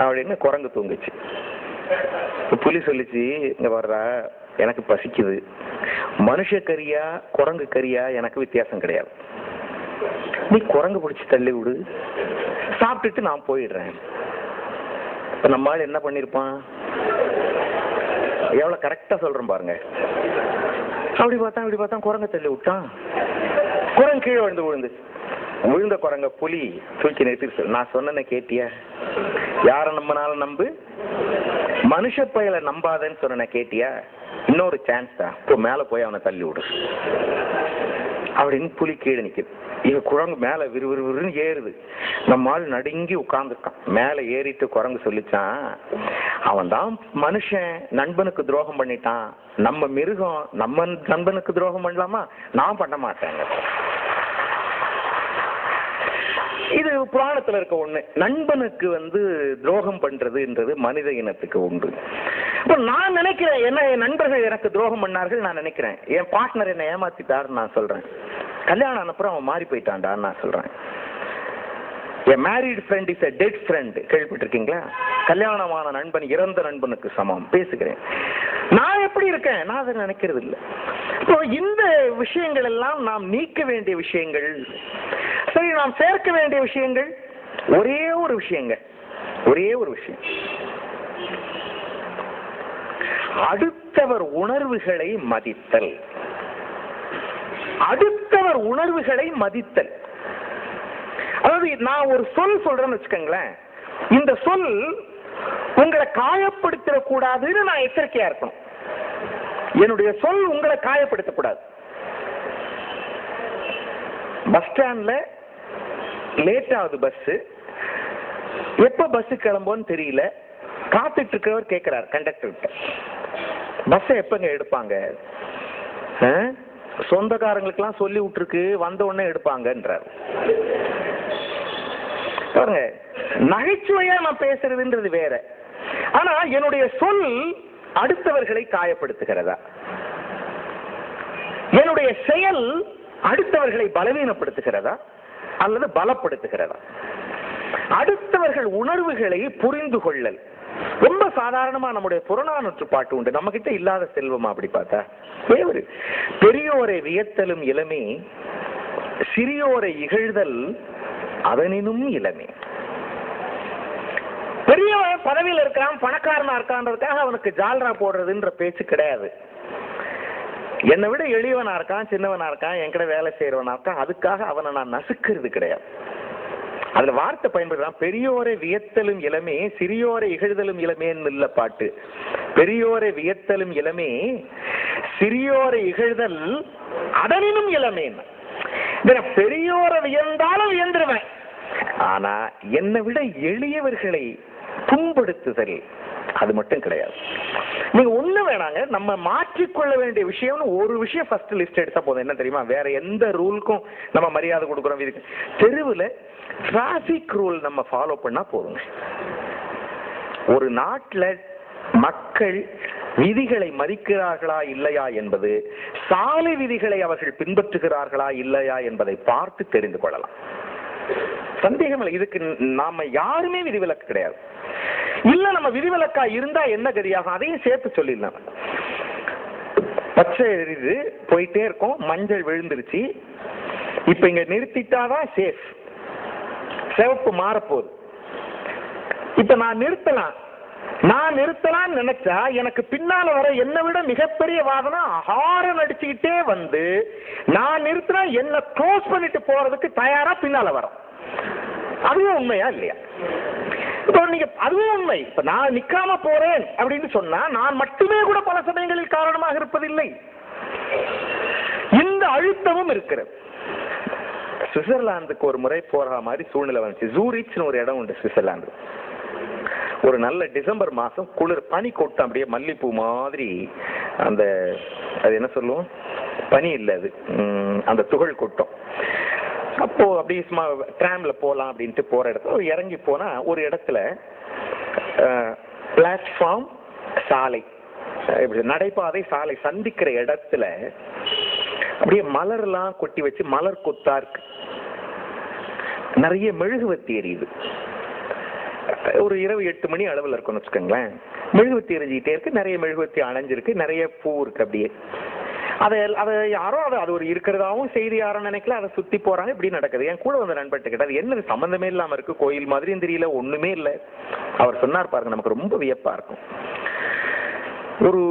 அப்படின்னு குரங்கு தூங்குச்சு. புலி சொல்லிச்சு, இங்க வர்ற எனக்கு பசிக்குது, மனுஷ கறியா குரங்கு கறியா எனக்கு வித்தியாசம் கிடையாது, நீ குரங்கு பிடிச்சி தள்ளி விடு, சாப்பிட்டுட்டு நான் போயிடுறேன். நம்மால் என்ன பண்ணிருப்பான், எவ்வளவு கரெக்டா சொல்றேன் பாருங்க. அப்படி பார்த்தா குரங்க தள்ளி விட்டான். குரங்கு கீழே விழுந்த குரங்க புலி தூக்கி நிறுத்தி, நான் சொன்ன கேட்டியா, யார நம்பினாலும் நம்பு, மனுஷ பயலை நம்பாதன்னு சொன்ன கேட்டியா, இன்னொரு சான்ஸ் தான், இப்போ மேல போய் அவனை தள்ளி விடு அப்படின்னு புலி கீழே நிக்குது. இவ குரங்கு மேல விறுவிறுன்னு ஏறுது. நம்மால் நடுங்கி உட்கார்ந்துருக்கான். மேல ஏறிட்டு குரங்கு சொல்லிச்சான், அவன் தான் மனுஷன் நண்பனுக்கு துரோகம் பண்ணிட்டான், நம்ம மிருகம் நம்ம நண்பனுக்கு துரோகம் பண்ணலாமா, நான் பண்ண மாட்டேங்க. இது புராணத்துல இருக்க ஒண்ணு. நண்பனுக்கு துரோகம் பண்றதுன்றது மனித இனத்துக்கு உண்டு. இப்போ நான் நினைக்கிறேன், என்ன என் நண்பர்கள் எனக்கு துரோகம் பண்ணார்கள் நான் நினைக்கிறேன், என் பார்ட்னர் என்னை ஏமாத்திட்டாருன்னு நான் சொல்றேன். கல்யாணம் அனுப்புறம் அவன் மாறி போயிட்டான்டான்னு நான் சொல்றேன். A married friend is a dead friend. கேள்விப்பட்டிருக்கீங்களா? கல்யாணமான நண்பன் இறந்த நண்பனுக்கு சமம் பேசுகிறேன். நான் எப்படி இருக்கேன், நான் அதை நினைக்கிறது இல்லை. இப்போ இந்த விஷயங்கள் எல்லாம் நாம் நீக்க வேண்டிய விஷயங்கள். சரி, நாம் சேர்க்க வேண்டிய விஷயங்கள் ஒரே ஒரு விஷயம், அடுத்தவர் உணர்வுகளை மதித்தல். அடுத்தவர் உணர்வுகளை மதித்தல். அதாவது நான் ஒரு சொல் சொல்றேன்னு வச்சுக்கோங்களேன், இந்த சொல் உங்களை காயப்படுத்த கூடாதுன்னு நான் எச்சரிக்கையா இருக்கணும். என்னுடைய சொல் உங்களை காயப்படுத்தக்கூடாது. பஸ் ஸ்டாண்ட்ல லேட் ஆகுது பஸ், எப்ப பஸ் கிளம்போன்னு தெரியல, காத்துட்டு இருக்கிறவர் கேட்கிறார் கண்டக்டர், பஸ் எப்பங்க எடுப்பாங்க? சொந்தக்காரங்களுக்கு எல்லாம் சொல்லி விட்டுருக்கு, வந்த உடனே எடுப்பாங்கன்றார். பாருங்க, நகைச்சுவையா நான் பேசுறதுன்றது வேற. ஆனா என்னுடைய சொல் அடுத்தவர்களை காயப்படுத்துகிறதா, என்னுடைய செயல் அடுத்தவர்களை பலவீனப்படுத்துகிறதா அல்லது பலப்படுத்துகிறதா? அடுத்தவர்கள் உணர்வுகளை புரிந்து கொள்ளல் ரொம்ப சாதாரணமா நம்முடைய புறநானூற்று பாட்டு உண்டு. நம்ம கிட்ட இல்லாத செல்வமா அப்படி பார்த்தா? பெரியோரை வியத்தலும் இளமே, சிறியோரை இகழ்தல் அதனினும் இளமே. பெரியவன் பதவியில் இருக்கான், பணக்காரனா இருக்கான்றதுக்காக அவனுக்கு ஜால்ரா போடுறதுன்ற பேச்சு கிடையாது. என்னை விட எளியவனா இருக்கான், சின்னவனா இருக்கான், என்கிட்ட வேலை செய்யறவனா இருக்கான், அதுக்காக அவனை நான் நசுக்கிறது கிடையாது. அதுல வார்த்தை பயன்படுறான், பெரியோரை வியத்தலும் இளமே, சிறியோரை இகழ்தலும் இளமேன்னு இல்ல பாட்டு. பெரியோரை வியத்தலும் இளமே, சிறியோரை இகழ்தல் அதனினும் இளமேன்னு. பெரியோரை வியந்தாலும் வியந்துருவேன், ஆனா என்னை விட எளியவர்களை புண்படுத்துதல் அது மட்டும் கிடையாது. நீங்க ஒண்ணு வேணாங்க, நம்ம மாற்றிக்கொள்ள வேண்டிய விஷயம்னு ஒரு விஷயம் ஃபர்ஸ்ட் லிஸ்ட் எடுத்தா போதும். என்ன தெரியுமா? வேற எந்த ரூலுக்கும் நம்ம மரியாதை கொடுக்குறோம். இதுக்கு தெருவில் டிராபிக் ரூல் நம்ம ஃபாலோ பண்ணா போதுங்க. ஒரு நாட்டில் மக்கள் விதிகளை மதிக்கிறார்களா இல்லையா என்பது சாலை விதிகளை அவர்கள் பின்பற்றுகிறார்களா இல்லையா என்பதை பார்த்து தெரிந்து கொள்ளலாம். சந்தேகம் இல்லை, இதுக்கு நாம யாருமே விதிவிலக்கு கிடையாது. இல்ல நம்ம விதிவிலக்கா இருந்தா என்ன கதியாகும் அதையும் சேர்த்து சொல்லிடலாம். பச்சை எரிது போயிட்டே இருக்கும், மஞ்சள் விழுந்துருச்சு, இப்ப இங்க நிறுத்திட்டாதான் சேஃப், சிவப்பு மாறப்போகுது. இப்ப நான் நிறுத்தலாம் நினைச்சா எனக்கு பின்னால வர என்னை விட மிகப்பெரிய வாகனம் ஹாரன் அடிச்சுக்கிட்டே வந்து நான் நிறுத்தினா என்ன க்ளோஸ் பண்ணிட்டு போறதுக்கு தயாரா பின்னால வரும். அதுவும் உண்மையா இல்லையா? இப்போ நீங்க அதுவும் உண்மை. இப்ப நான் நிக்காம போறேன் அப்படின்னு சொன்னா நான் மட்டுமே கூட பல சமயங்களில் காரணமாக இருப்பதில்லை. அழுத்தமும் இருக்கிறது. சுவிட்சர்லாந்துக்கு ஒரு முறை போற மாதிரி சூழ்நிலை வந்துச்சு. ஜூரிச்னு ஒரு இடம் உண்டு சுவிட்சர்லாந்து. ஒரு நல்ல டிசம்பர் மாசம் குளிர், பனி கொட்டும், அப்படியே மல்லிப்பூ மாதிரி. அந்த அது என்ன சொல்லுவோம், பனி இல்லை அது, அந்த துகள் கொட்டும். அப்போ அப்படியே சும்மா ட்ராம்ல போலாம் அப்படின்ட்டு போற இடத்துல இறங்கி போனா ஒரு இடத்துல பிளாட்ஃபார்ம் சாலை, நடைபாதை சாலை சந்திக்கிற இடத்துல அப்படியே மலர்லாம் கொட்டி வச்சு மலர் கொத்தா இருக்கு. நிறைய மெழுகுவத்தி எரியுது. ஒரு இரவு 8 மணி அளவில் இருக்கும்னு வச்சுக்கோங்களேன். மெழுகுவத்தி எரிஞ்சிக்கிட்டே இருக்கு, நிறைய மெழுகுவத்தி அணைஞ்சிருக்கு, நிறைய பூ இருக்கு. அப்படியே அதை யாரோ அது ஒரு இருக்கிறதாவும் செய்தி யாரும் நினைக்கல, அதை சுத்தி போறாங்க. இப்படி நடக்குது. என் கூட வந்து நண்பர்கிட்ட கேட்டா அது என்னது சம்பந்தமே இல்லாம இருக்கு, கோயில் மாதிரியும் தெரியல, ஒண்ணுமே இல்லை. அவர் சொன்னார் பாருங்க, நமக்கு ரொம்ப வியப்பா இருக்கும். ஒரு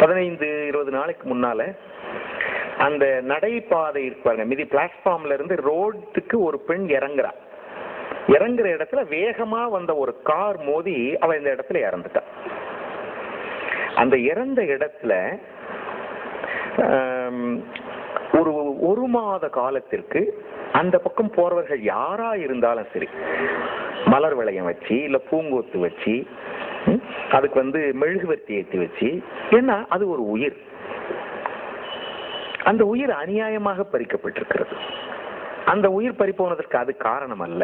15-20 நாளைக்கு முன்னால அந்த நடைபாதை இருப்பாங்க, மீதி பிளாட்ஃபார்ம்ல இருந்து ரோட்டுக்கு ஒரு பெண் இறங்குற இடத்துல வேகமா வந்த ஒரு கார் மோதி அவ இந்த இடத்துல இறந்துட்டா. அந்த இறந்த இடத்துல ஒரு மாத காலத்திற்கு அந்த பக்கம் போறவர்கள் யாரா இருந்தாலும் சரி, மலர் வளையம் வச்சு இல்ல பூங்கொத்து வச்சு அதுக்கு மெழுகுவர்த்தி ஏற்றி வச்சு, ஏன்னா அது ஒரு உயிர். அந்த உயிர் அநியாயமாக பறிக்கப்பட்டிருக்கிறது. அந்த உயிர் பறிப்போனதற்கு அது காரணம் அல்ல.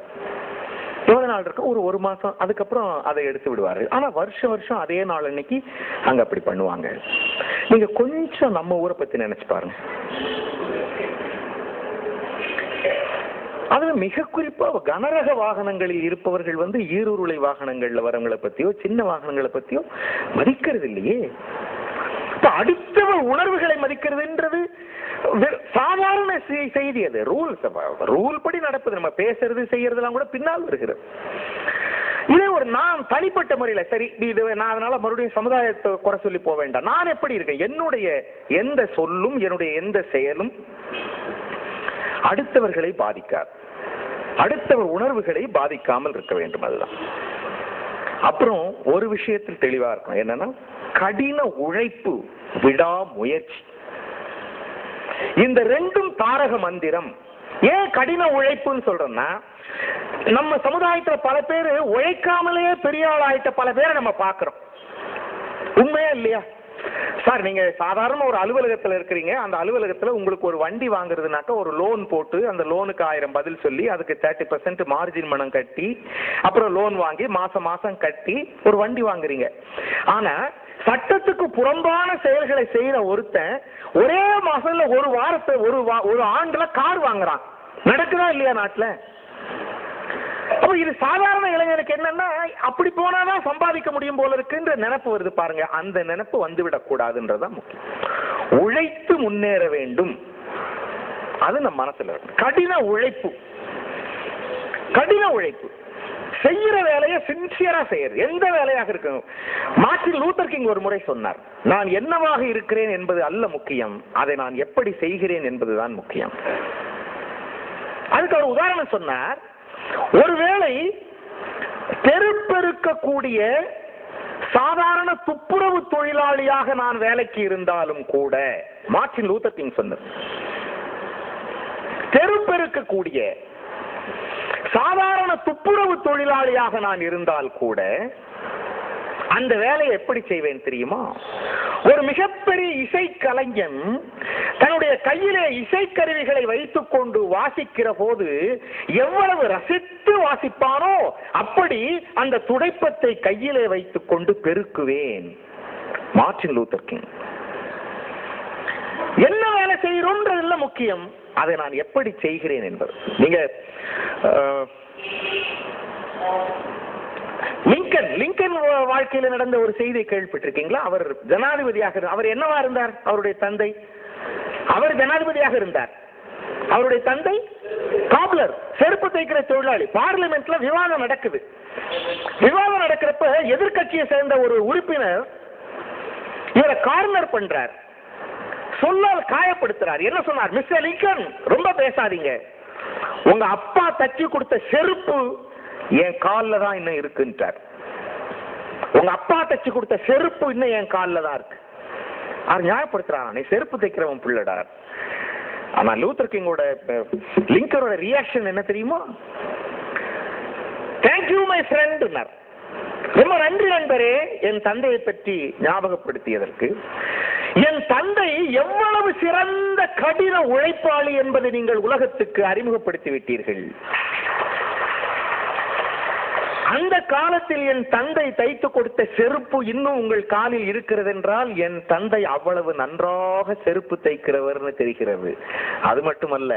எவ்வளவு நாள் இருக்கும், ஒரு மாசம், அதுக்கப்புறம் அதை எடுத்து விடுவாரு. ஆனா வருஷம் அதே நாள் அன்னைக்கு அங்க அப்படி பண்ணுவாங்க. நீங்க கொஞ்சம் நம்ம ஊரை பத்தி நினைச்சு பாருங்க. அது மிக குறிப்பா கனரக வாகனங்களில் இருப்பவர்கள் ஈருருளை வாகனங்கள்ல வரவங்களை பத்தியோ சின்ன வாகனங்களை பத்தியோ மதிக்கிறது இல்லையே. அடுத்தவர் உணர்வுகளை மதிக்கிறதுன்றது சாதாரண செய்தி. அது ரூல் படி நடப்பது. நம்ம பேசுறது செய்யறதுலாம் கூட பின்னால் வருகிறது. இதே ஒரு நான் தனிப்பட்ட முறையில சரி, நான் அதனால மறுபடியும் சமுதாயத்தை குறை சொல்லி போக வேண்டாம். நான் எப்படி இருக்கேன், என்னுடைய எந்த சொல்லும் என்னுடைய எந்த செயலும் அடுத்தவர்களை பாதிக்காது, அடுத்தவர் உணர்வுகளை பாதிக்காமல் இருக்க வேண்டும். அதுதான். அப்புறம் ஒரு விஷயத்தில் தெளிவா இருக்கும், என்னன்னா கடின உழைப்பு, விடாமுயற்சி. இந்த ரெண்டும் தாரக மந்திரம். ஏன் கடின உழைப்புன்னு சொல்றோம்னா, நம்ம சமுதாயத்துல பல பேர் உழைக்காமலேயே பெரிய ஆளாயிட்ட பல பேரை நம்ம பாக்குறோம். உண்மையா இல்லையா சார்? நீங்க சாதாரண ஒரு அலுவலகத்துல இருக்கிறீங்க, அந்த அலுவலகத்துல உங்களுக்கு ஒரு வண்டி வாங்குறதுனாக்கா ஒரு லோன் போட்டு அந்த லோனுக்கு 1000 பதில் சொல்லி அதுக்கு 30% மார்ஜின் பணம் கட்டி அப்புறம் லோன் வாங்கி மாசம் கட்டி ஒரு வண்டி வாங்குறீங்க. ஆனா சட்டத்துக்கு புறம்பான செயல்களை செய்யற ஒருத்தன் ஒரே மாசத்துல ஒரு வாரத்தை ஒரு ஆண்டுல கார் வாங்குறான். நடக்குதா இல்லையா நாட்டுல? அப்ப இது சாதாரண இளைஞனுக்கு என்னன்னா, அப்படி போனாதான் சம்பாதிக்க முடியும் போல இருக்குன்ற நினைப்பு வருது பாருங்க. அந்த நினைப்பு வந்துவிடக் கூடாதுன்றதான் முக்கியம். உழைத்து முன்னேற வேண்டும், அது நம்ம மனசுல இருக்கு. கடின உழைப்பு, செய்யற வேலையை சின்சியரா செய்யறது, எந்த வேலையாக இருக்கணும். மார்ட்டின் லூத்தர் கிங் ஒரு முறை சொன்னார், நான் என்னவாக இருக்கிறேன் என்பது அல்ல முக்கியம், அதை நான் எப்படி செய்கிறேன் என்பதுதான் முக்கியம். அதுக்கு ஒரு உதாரணம் சொன்னார். ஒருவேளை தெருப்பெருக்கக்கூடிய சாதாரண துப்புரவு தொழிலாளியாக நான் வேலைக்கு இருந்தாலும் கூட, மார்ட்டின் லூத்தர் கிங் சொன்னார், தெருப்பெருக்கக்கூடிய சாதாரண துப்புரவு தொழிலாளியாக நான் இருந்தால் கூட அந்த வேலையை எப்படி செய்வேன் தெரியுமா? ஒரு மிகப்பெரிய இசைக்கலைஞன் தன்னுடைய கையிலே இசைக்கருவிகளை வைத்துக் கொண்டு வாசிக்கிற போது எவ்வளவு ரசித்து வாசிப்பானோ அப்படி அந்த துடைப்பத்தை கையிலே வைத்துக் கொண்டு பெருக்குவேன். Martin Luther king. என்ன வேலை செய்கிறோன்றதுல முக்கியம், அதை நான் எப்படி செய்கிறேன் என்பது. நீங்க லிங்கன் வாழ்க்கையில நடந்த ஒரு செய்தியை கேள்விப்பட்டிருக்கீங்களா? அவர் ஜனாதிபதியாக, அவர் என்னவா இருந்தார்? அவருடைய தந்தை, அவர் ஜனாதிபதியாக இருந்தார். அவருடைய தந்தை காப்லர், செருப்பு தைக்கிற தொழிலாளி. பார்லிமெண்ட்ல விவாதம் நடக்குது. விவாதம் நடக்கிறப்ப எதிர்கட்சியை சேர்ந்த ஒரு உறுப்பினர் இவரை கார்னர் பண்றார், சொல்லால் காயப்படுத்துறார். என்ன சொன்னார்? மிஸ்டர் லிங்கன், ரொம்ப பேசாதீங்க, உங்க அப்பா தச்சு கொடுத்த செருப்பு என் காலில் தான் இன்னும் இருக்குன்றார். உங்க அப்பா தச்சு கொடுத்த செருப்பு இன்னும் என் காலில் தான் இருக்கு. அவர் நியாயப்படுத்துறான், நீ செருப்பு தைக்கிறவன் பிள்ளடா. ஆனா லூத்தர் கிங்கோட லிங்கரோட ரியாக்ஷன் என்ன தெரியுமா? Thank you my friend. ரொம்ப நன்றி நண்பரே என் தந்தையை பற்றி ஞாபகப்படுத்தியதற்கு. என் தந்தை எவ்வளவு சிறந்த கடின உழைப்பாளி என்பதை நீங்கள் உலகத்துக்கு அறிமுகப்படுத்தி விட்டீர்கள். அந்த காலத்தில் என் தந்தை தைத்து கொடுத்த செருப்பு இன்னும் உங்கள் காலில் இருக்கிறது என்றால் என் தந்தை அவ்வளவு நன்றாக செருப்பு தைக்கிறவர்னு தெரிகிறது. அது மட்டுமல்ல,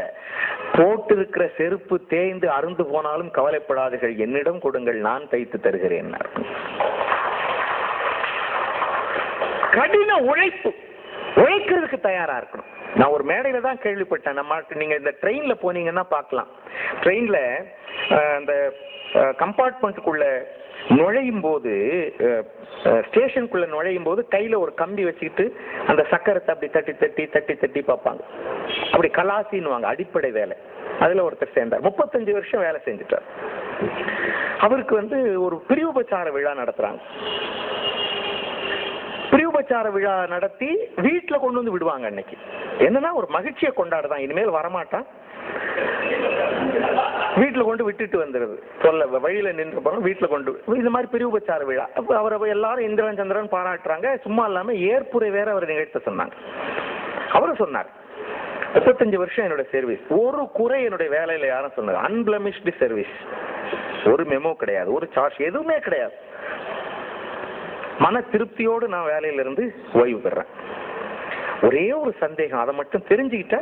போட்டிருக்கிற செருப்பு தேய்ந்து அருந்து போனாலும் கவலைப்படாதீர்கள், என்னிடம் கொடுங்கள், நான் தைத்து தருகிறேன். கடின உழைப்பு, உழைக்கிறதுக்கு தயாரா இருக்கணும். நான் ஒரு மேடையில தான் கேள்விப்பட்டேன். நீங்க இந்த ட்ரெயின்ல போனீங்கன்னா பார்க்கலாம். ட்ரெயின்ல அந்த கம்பார்ட்மெண்ட்டுக்குள்ள நுழையும் போது, ஸ்டேஷனுக்குள்ள நுழையும் போது கையில ஒரு கம்பி வச்சுக்கிட்டு அந்த சக்கரத்தை அப்படி தட்டி தட்டி தட்டி தட்டி பார்ப்பாங்க. அப்படி கலாசின்னுவாங்க, அடிப்படை வேலை. அதுல ஒருத்தர் சேர்ந்தார், 35 வருஷம் வேலை செஞ்சுட்டார். அவருக்கு ஒரு பிரிவுபச்சார விழா நடத்துறாங்க. பிரிவுபச்சார விழா நடத்தி வீட்டுல கொண்டு வந்து விடுவாங்க. அன்னைக்கு என்னன்னா ஒரு மகிழ்ச்சியை கொண்டாடுதான், இனிமேல் வரமாட்டான், வீட்டுல கொண்டு விட்டுட்டு வந்துடுது. சொல்ல வழியில நின்று போறோம், வீட்டுல கொண்டு இந்த மாதிரி பிரிவுபச்சார விழா. அவரை எல்லாரும் இந்திரன் சந்திரன் பாராட்டுறாங்க. சும்மா இல்லாம ஏற்புரை வேற அவர் நிகழ்த்த சொன்னாங்க. அவரும் சொன்னார், 35 வருஷம் என்னோட சர்வீஸ், ஒரு குறை என்னுடைய வேலையில யாரும் சொன்னது, அன்பிளமிஷ்டு சர்வீஸ், ஒரு மெமோ கிடையாது, ஒரு சார்ஜ் எதுவுமே கிடையாது, மன திருப்தியோடு நான் வேலையில இருந்து ஓய்வு பெறேன். ஒரே ஒரு சந்தேகம், அதை மட்டும் தெரிஞ்சுக்கிட்ட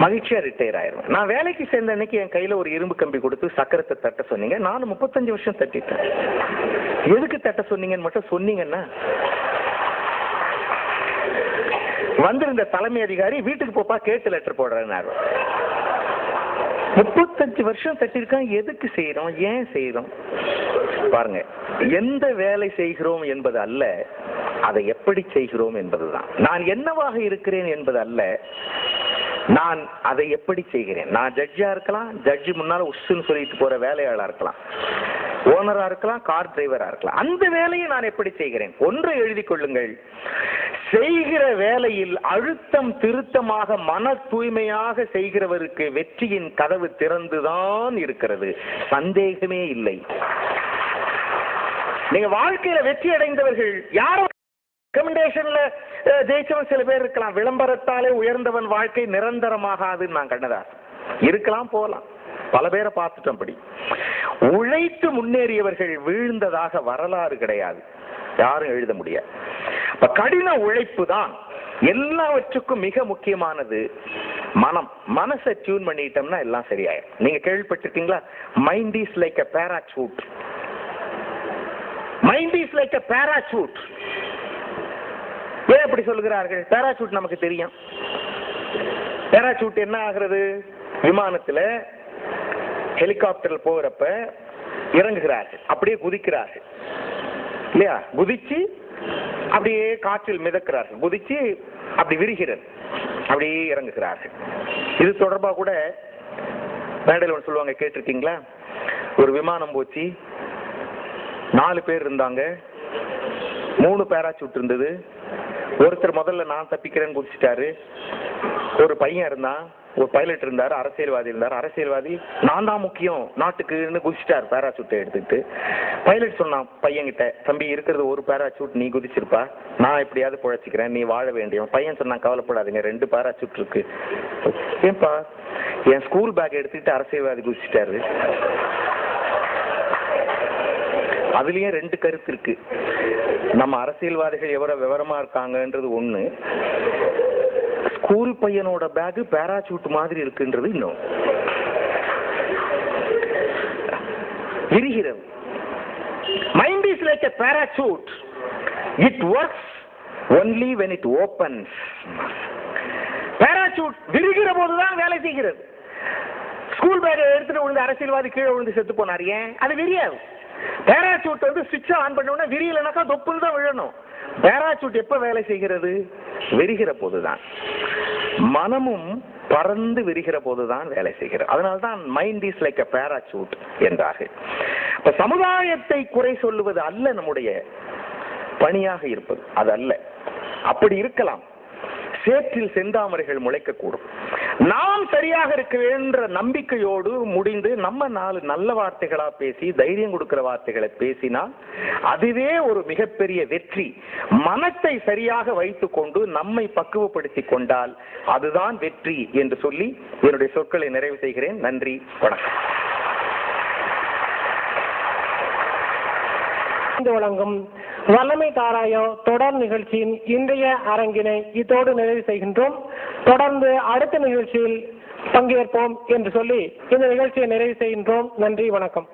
மகிழ்ச்சியா ரிட்டையர் ஆயிருவேன். நான் வேலைக்கு சேர்ந்த அன்னைக்கு என் கையில ஒரு இரும்பு கம்பி கொடுத்து சக்கரத்தை தட்ட சொன்னீங்க, நானும் 35 வருஷம் தட்டிட்டேன். எதுக்கு தட்ட சொன்னீங்கன்னு மட்டும் சொன்னீங்கன்னா, வந்திருந்த தலைமை அதிகாரி வீட்டுக்கு போப்பா கேட்டு லெட்டர் போடுறேன். 35 வருஷம் தட்டிருக்கான், எதுக்கு செய்யறோம், ஏன் செய்யறோம்? பாருங்க, எந்த வேலை செய்கிறோம் என்பது அல்ல, அதை எப்படி செய்கிறோம் என்பதுதான். நான் என்னவாக இருக்கிறேன் என்பது அல்ல, நான் அதை எப்படி செய்கிறேன். நான் ஜட்ஜா இருக்கலாம், ஜட்ஜி முன்னால உஷ்ன்னு சொல்லிட்டு போற வேலையாளா இருக்கலாம், ஓனரா இருக்கலாம், கார் டிரைவரா இருக்கலாம். அந்த வேலையை நான் எப்படி செய்கிறேன்? ஒன்றை எழுதி கொள்ளுங்கள், செய்கிற வேலையில் அழுத்தம் திருத்தமாக மன தூய்மையாக செய்கிறவருக்கு வெற்றியின் கதவு திறந்துதான் இருக்கிறது, சந்தேகமே இல்லை. நீங்க வாழ்க்கையில வெற்றி அடைந்தவர்கள் யாரோ ரெக்கமெண்டேஷன்ல ஜெயிச்சவன் சில பேர் இருக்கலாம். விளம்பரத்தாலே உயர்ந்தவன் வாழ்க்கை நிரந்தரமாகாதுன்னு நான் கண்ணதாசன் இருக்கலாம், போகலாம், பல பேரை பார்த்துட்டோம். அப்படி உழைத்து முன்னேறியவர்கள் வீழ்ந்ததாக வரலாறு கிடையாது, யாரும் எழுத முடியாது. கடின உழைப்பு தான் எல்லாவற்றுக்கும் மிக முக்கியமானது. மனம், மனசை டியூன் பண்ணிட்டோம்னா எல்லாம் சரியாயிடும். நீங்க கேள்விப்பட்டிருக்கீங்களா, mind is like a parachute. Mind is like a parachute. ஏன் அப்படி சொல்லுகிறார்கள்? பேராசூட் நமக்கு தெரியும். பேராசூட் என்ன ஆகிறது? விமானத்துல ஹெலிகாப்டர் போகிறப்ப இறங்குகிறார்கள், அப்படியே குதிக்கிறார்கள் இல்லையா? குதிச்சு அப்படியே காற்றில் மிதக்கிறார்கள், குதிச்சு அப்படி விரிகிறது, அப்படியே இறங்குகிறார்கள். இது தொடர்பா கூட மேடையில் ஒன்று சொல்லுவாங்க, கேட்டிருக்கீங்களா? ஒரு விமானம் போச்சு, 4 பேர் இருந்தாங்க, 3 பேராசூட் இருந்தது. ஒருத்தர் முதல்ல நான் தப்பிக்கிறேன்னு குதிச்சிட்டாரு. ஒரு பையன் இருந்தான், ஒரு பைலட் இருந்தாரு, அரசியல்வாதி இருந்தார். அரசியல்வாதி நான் தான் முக்கியம் நாட்டுக்குன்னு குதிச்சிட்டார் பேராசூட்டை எடுத்துக்கிட்டு. பைலட் சொன்னான் பையன்கிட்ட, தம்பி இருக்கிறது ஒரு பேராசூட், நீ குதிச்சிருப்பா, நான் எப்படியாவது பிழைச்சிக்கிறேன், நீ வாழ வேண்டியவன். பையன் சொன்னான், கவலைப்படாதீங்க, 2 பேராசூட் இருக்கு. ஏன்பா? என் ஸ்கூல் பேக் எடுத்துக்கிட்டு அரசியல்வாதி குதிச்சிட்டாரு. அதுலயும் 2 கருத்து இருக்கு. நம்ம அரசியல்வாதிகள் எவ்வளவு விவரமா இருக்காங்கன்றது ஒண்ணு, ஸ்கூல் பையனோட பேக் பேராசூட் மாதிரி இருக்குன்றது இன்னும். விரிகிறது. Mind is like a parachute. It works only when it opens. Parachute விரிகிற போதுதான் வேலை செய்கிறது. ஸ்கூல் பேக் எடுத்துட்டு விழுந்து அரசியல்வாதி கீழே விழுந்து செத்து போனார், ஏன்? அது விரியாது. பேராசூட் ஸ்விட்ச் ஆன் பண்ண விரியலனாக்கா தொப்புன்னு தான் விழணும். பேராசூட் எப்ப வேலை செய்கிறது? விரிகிற போதுதான். மனமும் பறந்து விரிகிற போதுதான் வேலை செய்கிறது. அதனால்தான் mind is like a parachute என்றார்கள். சமுதாயத்தை குறை சொல்லுவது அல்ல நம்முடைய பணியாக இருப்பது, அது அல்ல. அப்படி இருக்கலாம். சேற்றில் செந்தாமரைகள் முளைக்கக்கூடும். நாம் சரியாக இருக்க என்ற நம்பிக்கையோடு முடிந்து நம்ம 4 நல்ல வார்த்தைகளா பேசி தைரியம் கொடுக்கிற வார்த்தைகளை பேசினால் அதுவே ஒரு மிகப்பெரிய வெற்றி. மனத்தை சரியாக வைத்துக் கொண்டு நம்மை பக்குவப்படுத்திக் கொண்டால் அதுதான் வெற்றி என்று சொல்லி என்னுடைய சொற்களை நிறைவு செய்கிறேன். நன்றி, வணக்கம். வழங்கும் வல்லமை தாராயோ தொடர் நிகழ்ச்சியின் இன்றைய அரங்கினை இதோடு நிறைவு செய்கின்றோம். தொடர்ந்து அடுத்த நிகழ்ச்சியில் பங்கேற்போம் என்று சொல்லி இந்த நிகழ்ச்சியை நிறைவு செய்கின்றோம். நன்றி, வணக்கம்.